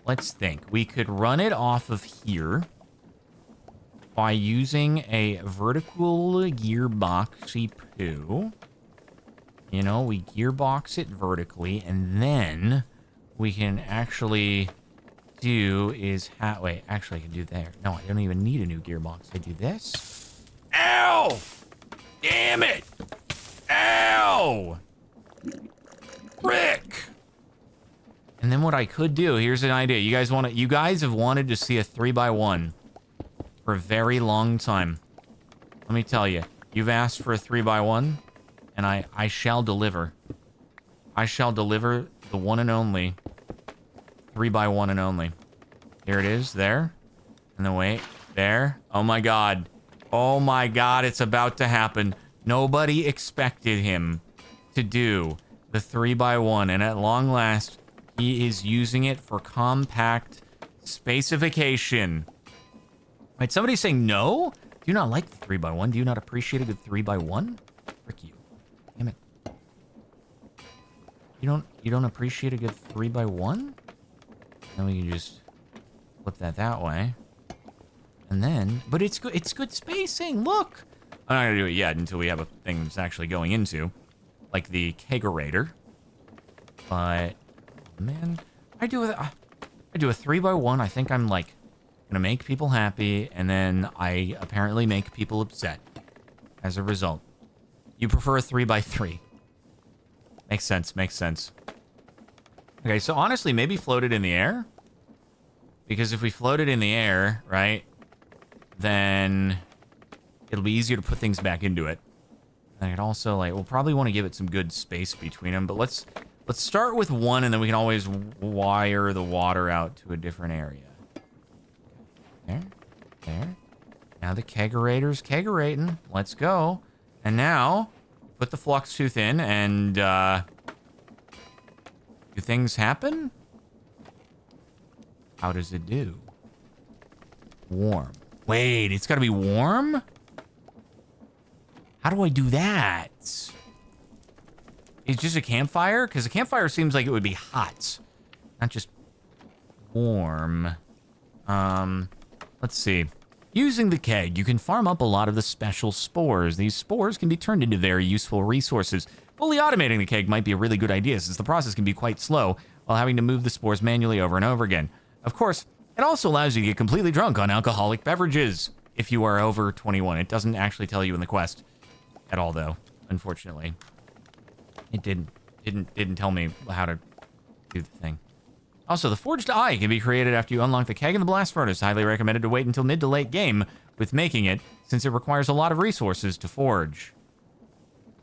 let's think. We could run it off of here by using a vertical gearboxy poo. You know, we gearbox it vertically, and then we can actually do is... wait, actually I can do there. No, I don't even need a new gearbox. I do this. Ow! Damn it! Ow! Frick! And then what I could do, here's an idea. You guys have wanted to see a 3x1. for a very long time. Let me tell you, you've asked for a 3x1, and I shall deliver. I shall deliver the one and only 3x1 and only. Here it is, there. And then wait, there. Oh my god. Oh my god, it's about to happen. Nobody expected him to do the 3x1, and at long last, he is using it for compact spacification. Wait, somebody's saying no? Do you not like the 3x1? Do you not appreciate a good 3x1? Frick you. Damn it. You don't appreciate a good 3x1? Then we can just flip that way. And then, but it's good spacing, look! I'm not gonna do it yet until we have a thing that's actually going into, like the kegerator. But, man, I do a 3x1, I think I'm like, gonna make people happy, and then I apparently make people upset as a result. You prefer a 3x3. Makes sense, makes sense. Okay, so honestly, maybe float it in the air. Because if we float it in the air, right, then it'll be easier to put things back into it. And I'd also, like, we'll probably want to give it some good space between them, but let's start with one, and then we can always wire the water out to a different area. There. Now the kegerator's kegerating. Let's go. And now, put the flux tooth in, and, do things happen? How does it do? Warm. Wait, it's gotta be warm? How do I do that? It's just a campfire? Because a campfire seems like it would be hot. Not just warm. Let's see. Using the keg, you can farm up a lot of the special spores. These spores can be turned into very useful resources. Fully automating the keg might be a really good idea, since the process can be quite slow while having to move the spores manually over and over again. Of course, it also allows you to get completely drunk on alcoholic beverages if you are over 21. It doesn't actually tell you in the quest at all, though, unfortunately. It didn't tell me how to do the thing. Also, the forged eye can be created after you unlock the keg in the blast furnace. Highly recommended to wait until mid to late game with making it, since it requires a lot of resources to forge.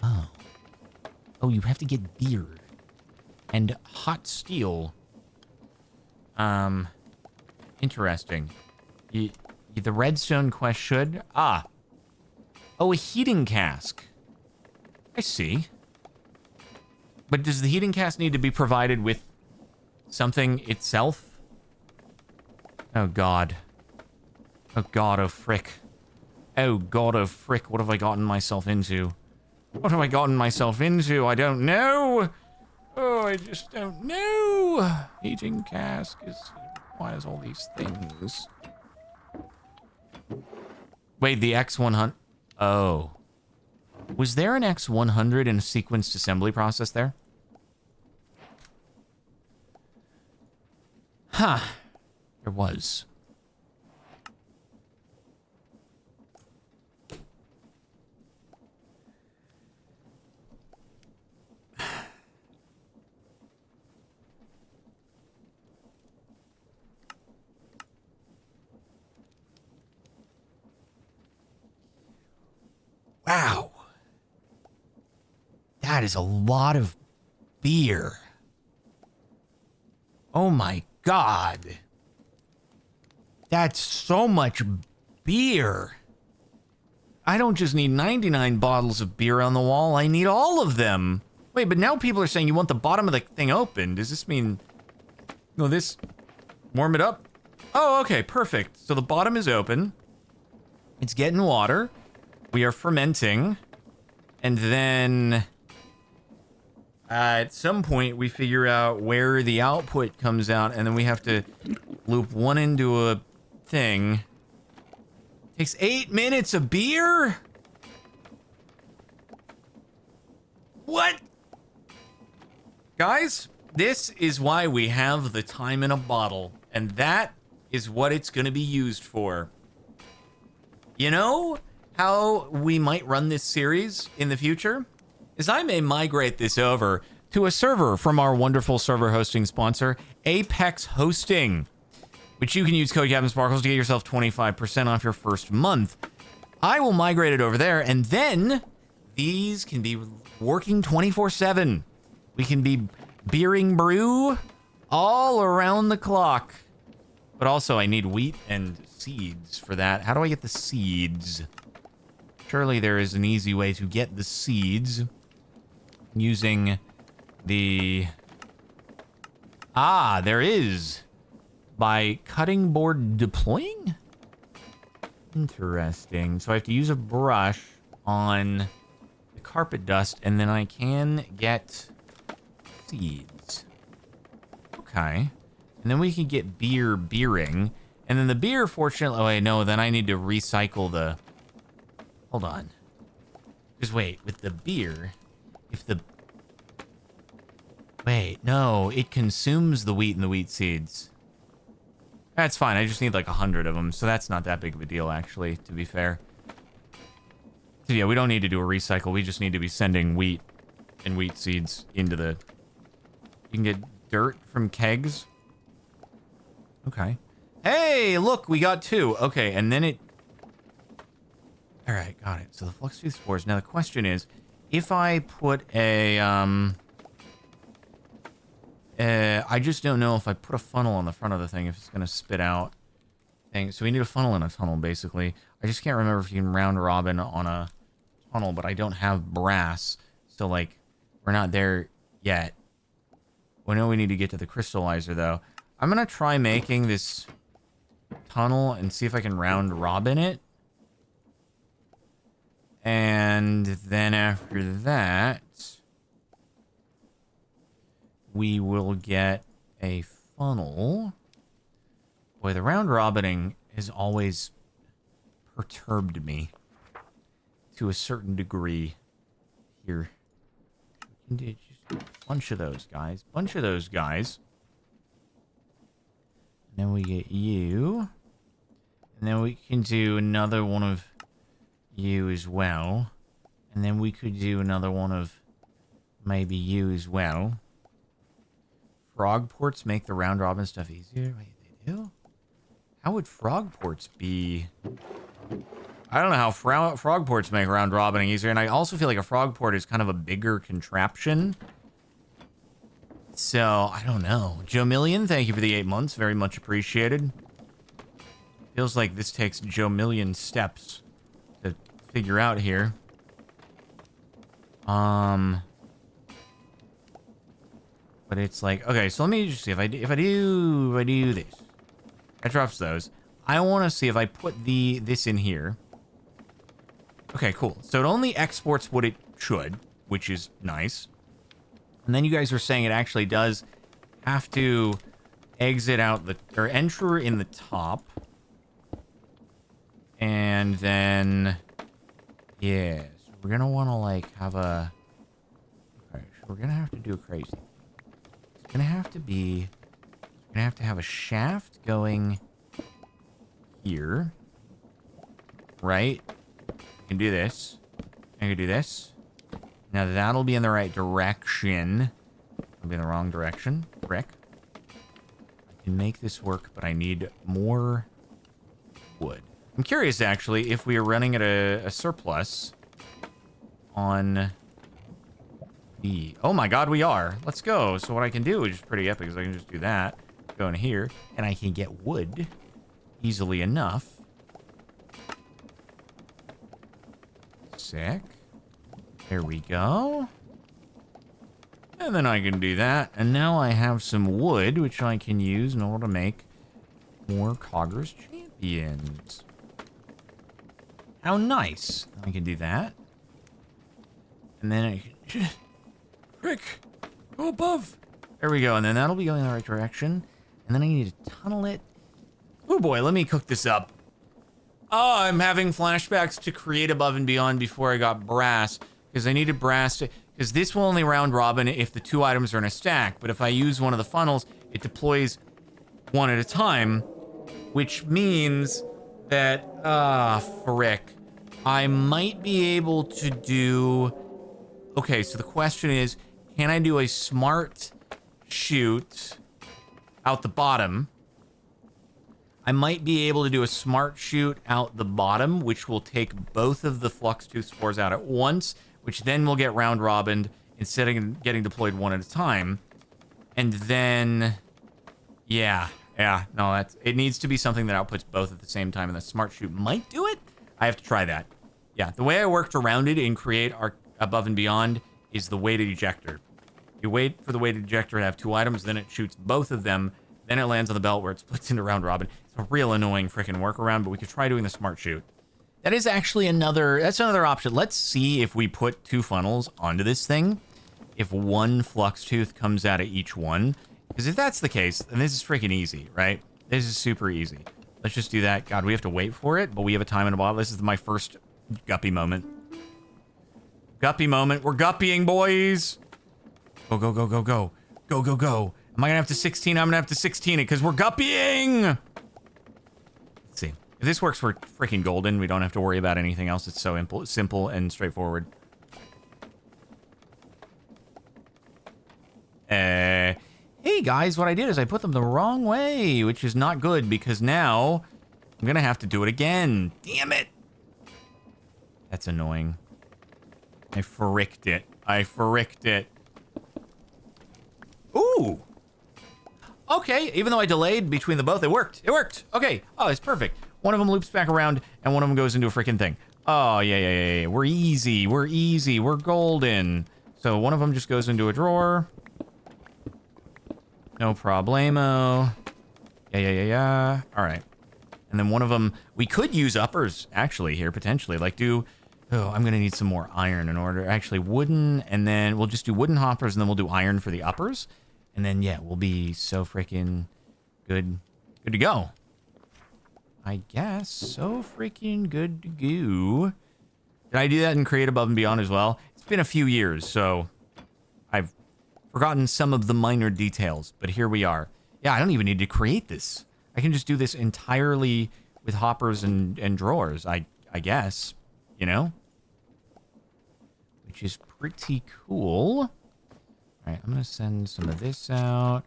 Oh. Oh, you have to get beer. And hot steel. Interesting. The redstone quest should... Ah. Oh, a heating cask. I see. But does the heating cask need to be provided with something itself? Oh, God. Oh, God, oh, frick. Oh, God, oh, frick. What have I gotten myself into? What have I gotten myself into? I don't know. Oh, I just don't know. Heating cask requires all these things. Wait, the X100... Oh. Was there an X100 in a sequenced assembly process there? Huh. There was. Wow. That is a lot of beer. Oh my God. That's so much beer. I don't just need 99 bottles of beer on the wall. I need all of them. Wait, but now people are saying you want the bottom of the thing open. Does this mean... No, this... Warm it up? Oh, okay, perfect. So the bottom is open. It's getting water. We are fermenting. And then... at some point, we figure out where the output comes out, and then we have to loop one into a thing. Takes 8 minutes of beer? What? Guys, this is why we have the time in a bottle, and that is what it's going to be used for. You know how we might run this series in the future? Is I may migrate this over to a server from our wonderful server hosting sponsor, Apex Hosting. which you can use code CaptainSparkles to get yourself 25% off your first month. I will migrate it over there, and then these can be working 24/7. We can be beering brew all around the clock. But also, I need wheat and seeds for that. How do I get the seeds? Surely there is an easy way to get the seeds using the... Ah, there is. By cutting board deploying? Interesting. So I have to use a brush on the carpet dust, and then I can get seeds. Okay. And then we can get beering. And then the beer, fortunately... Oh, wait, no. Then I need to recycle the... Hold on. Because, wait. With the beer... If the... Wait, no. It consumes the wheat and the wheat seeds. That's fine. I just need like 100 of them. So that's not that big of a deal, actually, to be fair. So, yeah, we don't need to do a recycle. We just need to be sending wheat and wheat seeds into the... You can get dirt from kegs. Okay. Hey, look, we got 2. Okay, and then it... All right, got it. So the flux tooth spores. Now the question is, if I put a... I just don't know if I put a funnel on the front of the thing, if it's going to spit out things. So we need a funnel in a tunnel, basically. I just can't remember if you can round robin on a tunnel, but I don't have brass. So, like, we're not there yet. We know we need to get to the crystallizer, though. I'm going to try making this tunnel and see if I can round robin it. And then after that, we will get a funnel. Boy, the round robining has always perturbed me to a certain degree here. Just a bunch of those guys. Bunch of those guys. And then we get you. And then we can do another one of you as well. And then we could do another one of maybe you as well. Frog ports make the round robin stuff easier? Wait, they do? How would frog ports be? I don't know how frog ports make round robining easier. And I also feel like a frog port is kind of a bigger contraption. So, I don't know. Joe Million, thank you for the 8 months. Very much appreciated. Feels like this takes Joe Million steps to figure out here. But it's like, okay, so let me just see if I do this. That drops those. I want to see if I put this in here. Okay, cool. So it only exports what it should, which is nice. And then you guys were saying it actually does have to exit out or enter in the top. And then, yes, we're going to want to like have a, okay, so we're going to have to do a crazy. It's going to have to be, we're going to have to have a shaft going here, right? I can do this. I can do this. Now that'll be in the right direction. It'll be in the wrong direction. Frick. I can make this work, but I need more wood. I'm curious, actually, if we are running at a surplus on the... Oh my god, we are. Let's go. So what I can do, which is pretty epic, is I can just do that. Go in here, and I can get wood easily enough. Sick. There we go. And then I can do that. And now I have some wood, which I can use in order to make more Cogger's Champions. How nice. I can do that. And then I can... Frick! Go above! There we go. And then that'll be going in the right direction. And then I need to tunnel it. Oh boy, let me cook this up. Oh, I'm having flashbacks to create Above and Beyond before I got brass. Because I needed brass to... Because this will only round robin if the 2 items are in a stack. But if I use one of the funnels, it deploys one at a time. Which means that... frick. I might be able to do... Okay, so the question is, can I do a smart shoot out the bottom? I might be able to do a smart shoot out the bottom, which will take both of the flux tooth spores out at once, which then will get round robined instead of getting deployed one at a time. And then, yeah, no, it needs to be something that outputs both at the same time, and the smart shoot might do it. I have to try that. Yeah, the way I worked around it in Create Above and Beyond is the weighted ejector. You wait for the weighted ejector to have 2 items, then it shoots both of them, then it lands on the belt where it splits into round robin. It's a real annoying freaking workaround, but we could try doing the smart shoot. That is actually another option. Let's see if we put 2 funnels onto this thing, if 1 flux tooth comes out of each one. Because if that's the case, then this is freaking easy, right? This is super easy. Let's just do that. God, we have to wait for it, but we have a time and a bottle. This is my first guppy moment. Guppy moment. We're guppying, boys. Go, go, go, go, go. Go, go, go. Am I going to have to 16? I'm going to have to 16 it because we're guppying. Let's see. If this works, we're freaking golden. We don't have to worry about anything else. It's so simple and straightforward. Hey, guys, what I did is I put them the wrong way, which is not good because now I'm going to have to do it again. Damn it. That's annoying. I fricked it. I fricked it. Ooh. Okay, even though I delayed between the both, it worked. It worked. Okay. Oh, it's perfect. One of them loops back around, and one of them goes into a freaking thing. Oh, yeah. We're easy. We're easy. We're golden. So one of them just goes into a drawer. No problemo. Yeah. All right. And then one of them, we could use uppers, actually, here, potentially. Like I'm going to need some more iron in order. Actually, wooden, and then we'll just do wooden hoppers, and then we'll do iron for the uppers. And then, yeah, we'll be so freaking good to go. I guess. So freaking good to go. Did I do that in Create Above and Beyond as well? It's been a few years, so I've forgotten some of the minor details, but here we are. Yeah, I don't even need to create this. I can just do this entirely with hoppers and drawers, I guess, you know? Which is pretty cool. All right, I'm going to send some of this out,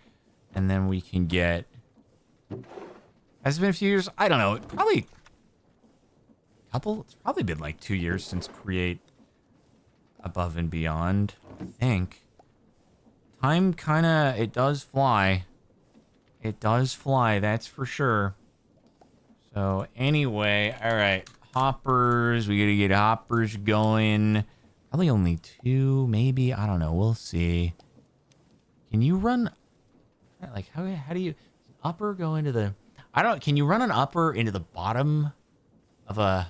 and then we can get... Has it been a few years? I don't know. Probably a couple. It's probably been like 2 years since Create Above and Beyond, I think. Time kind of... It does fly. It does fly, that's for sure. So, anyway, all right. Hoppers. We got to get hoppers going. Probably only 2, maybe. I don't know. We'll see. Can you run... Like, how do you... Upper go into the... Can you run an upper into the bottom of a...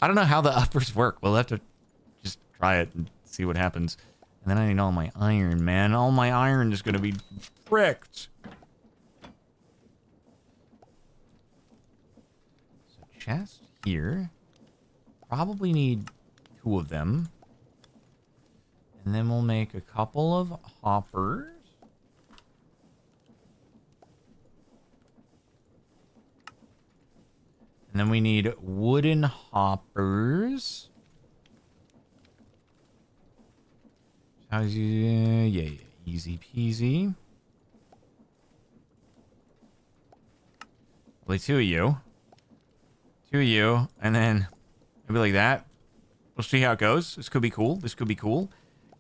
I don't know how the uppers work. We'll have to just try it and see what happens. And then I need all my iron, man. All my iron is going to be fricked. So chest here. Probably need 2 of them. And then we'll make a couple of hoppers. And then we need wooden hoppers. How's you? Yeah, easy peasy. Only 2 of you. 2 of you, and then maybe like that. We'll see how it goes. This could be cool. This could be cool.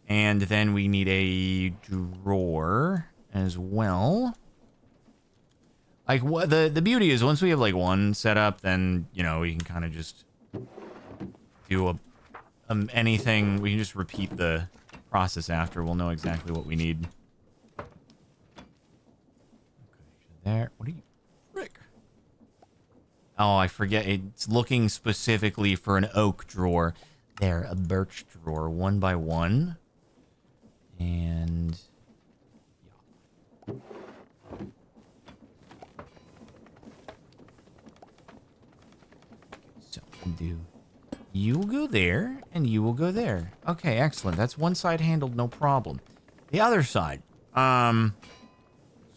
And then we need a drawer as well. Like, what the beauty is, once we have, like, one set up, then, you know, we can kind of just do anything. We can just repeat the process after. We'll know exactly what we need. Okay, there. What are you... Frick. Oh, I forget. It's looking specifically for an oak drawer. There, a birch drawer, 1 by 1. And... yeah. So, do... You will go there, and you will go there. Okay, excellent. That's one side handled, no problem. The other side.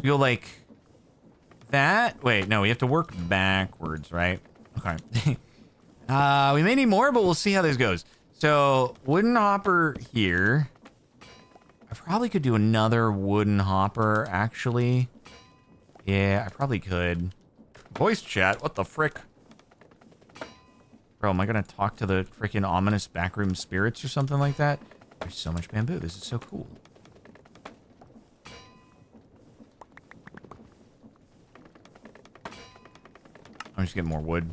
You'll like... that? Wait, no, we have to work backwards, right? Okay. We may need more, but we'll see how this goes. So, wooden hopper here. I probably could do another wooden hopper, actually. Yeah, I probably could. Voice chat? What the frick? Bro, am I gonna talk to the freaking ominous backroom spirits or something like that? There's so much bamboo. This is so cool. I'm just getting more wood.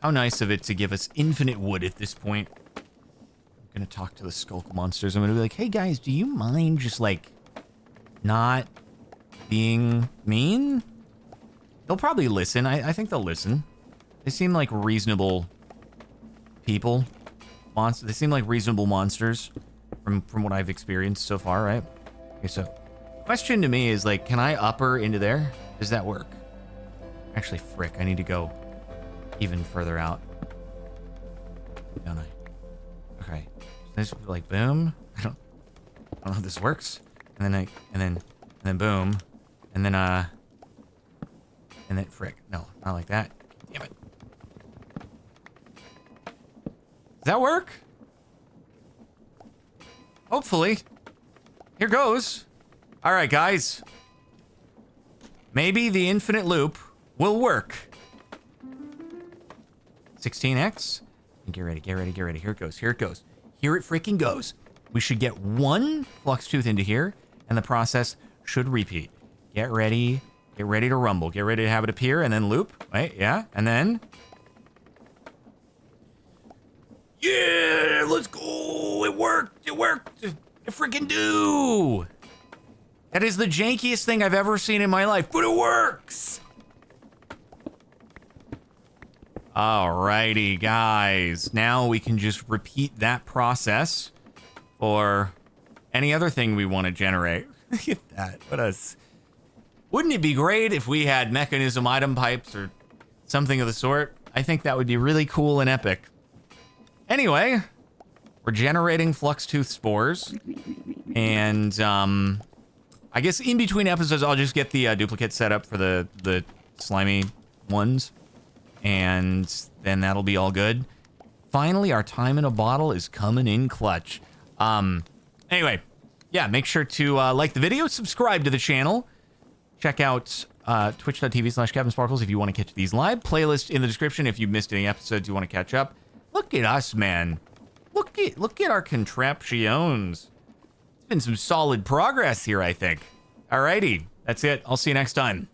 How nice of it to give us infinite wood at this point. I'm gonna talk to the skulk monsters. I'm gonna be like, hey guys, do you mind just like not being mean? They'll probably listen. I think they'll listen. They seem like reasonable people. They seem like reasonable monsters from what I've experienced so far, right? Okay, so question to me is like, can I upper into there? Does that work? Actually, frick, I need to go even further out. Don't I? Okay. Just like boom. I don't know if this works. And then boom. And then frick. No, not like that. Damn it. Does that work? Hopefully. Here goes. All right, guys. Maybe the infinite loop will work. 16x. Get ready, get ready, get ready. Here it goes, here it goes. Here it freaking goes. We should get one flux tooth into here, and the process should repeat. Get ready to rumble. Get ready to have it appear, and then loop. Wait, yeah, and then... Yeah, let's go! It worked! It worked! It freaking do! That is the jankiest thing I've ever seen in my life, but it works! Alrighty, guys. Now we can just repeat that process for any other thing we want to generate. Look at that. What us? Wouldn't it be great if we had mechanism item pipes or something of the sort? I think that would be really cool and epic. Anyway, we're generating flux tooth spores, and I guess in between episodes I'll just get the duplicate set up for the slimy ones. And then that'll be all good. Finally, our time in a bottle is coming in clutch. Anyway, yeah, make sure to like the video, subscribe to the channel. Check out twitch.tv/CaptainSparkles if you want to catch these live. Playlist in the description if you missed any episodes you want to catch up. Look at us, man. Look at our contraptions. It's been some solid progress here, I think. Alrighty, that's it. I'll see you next time.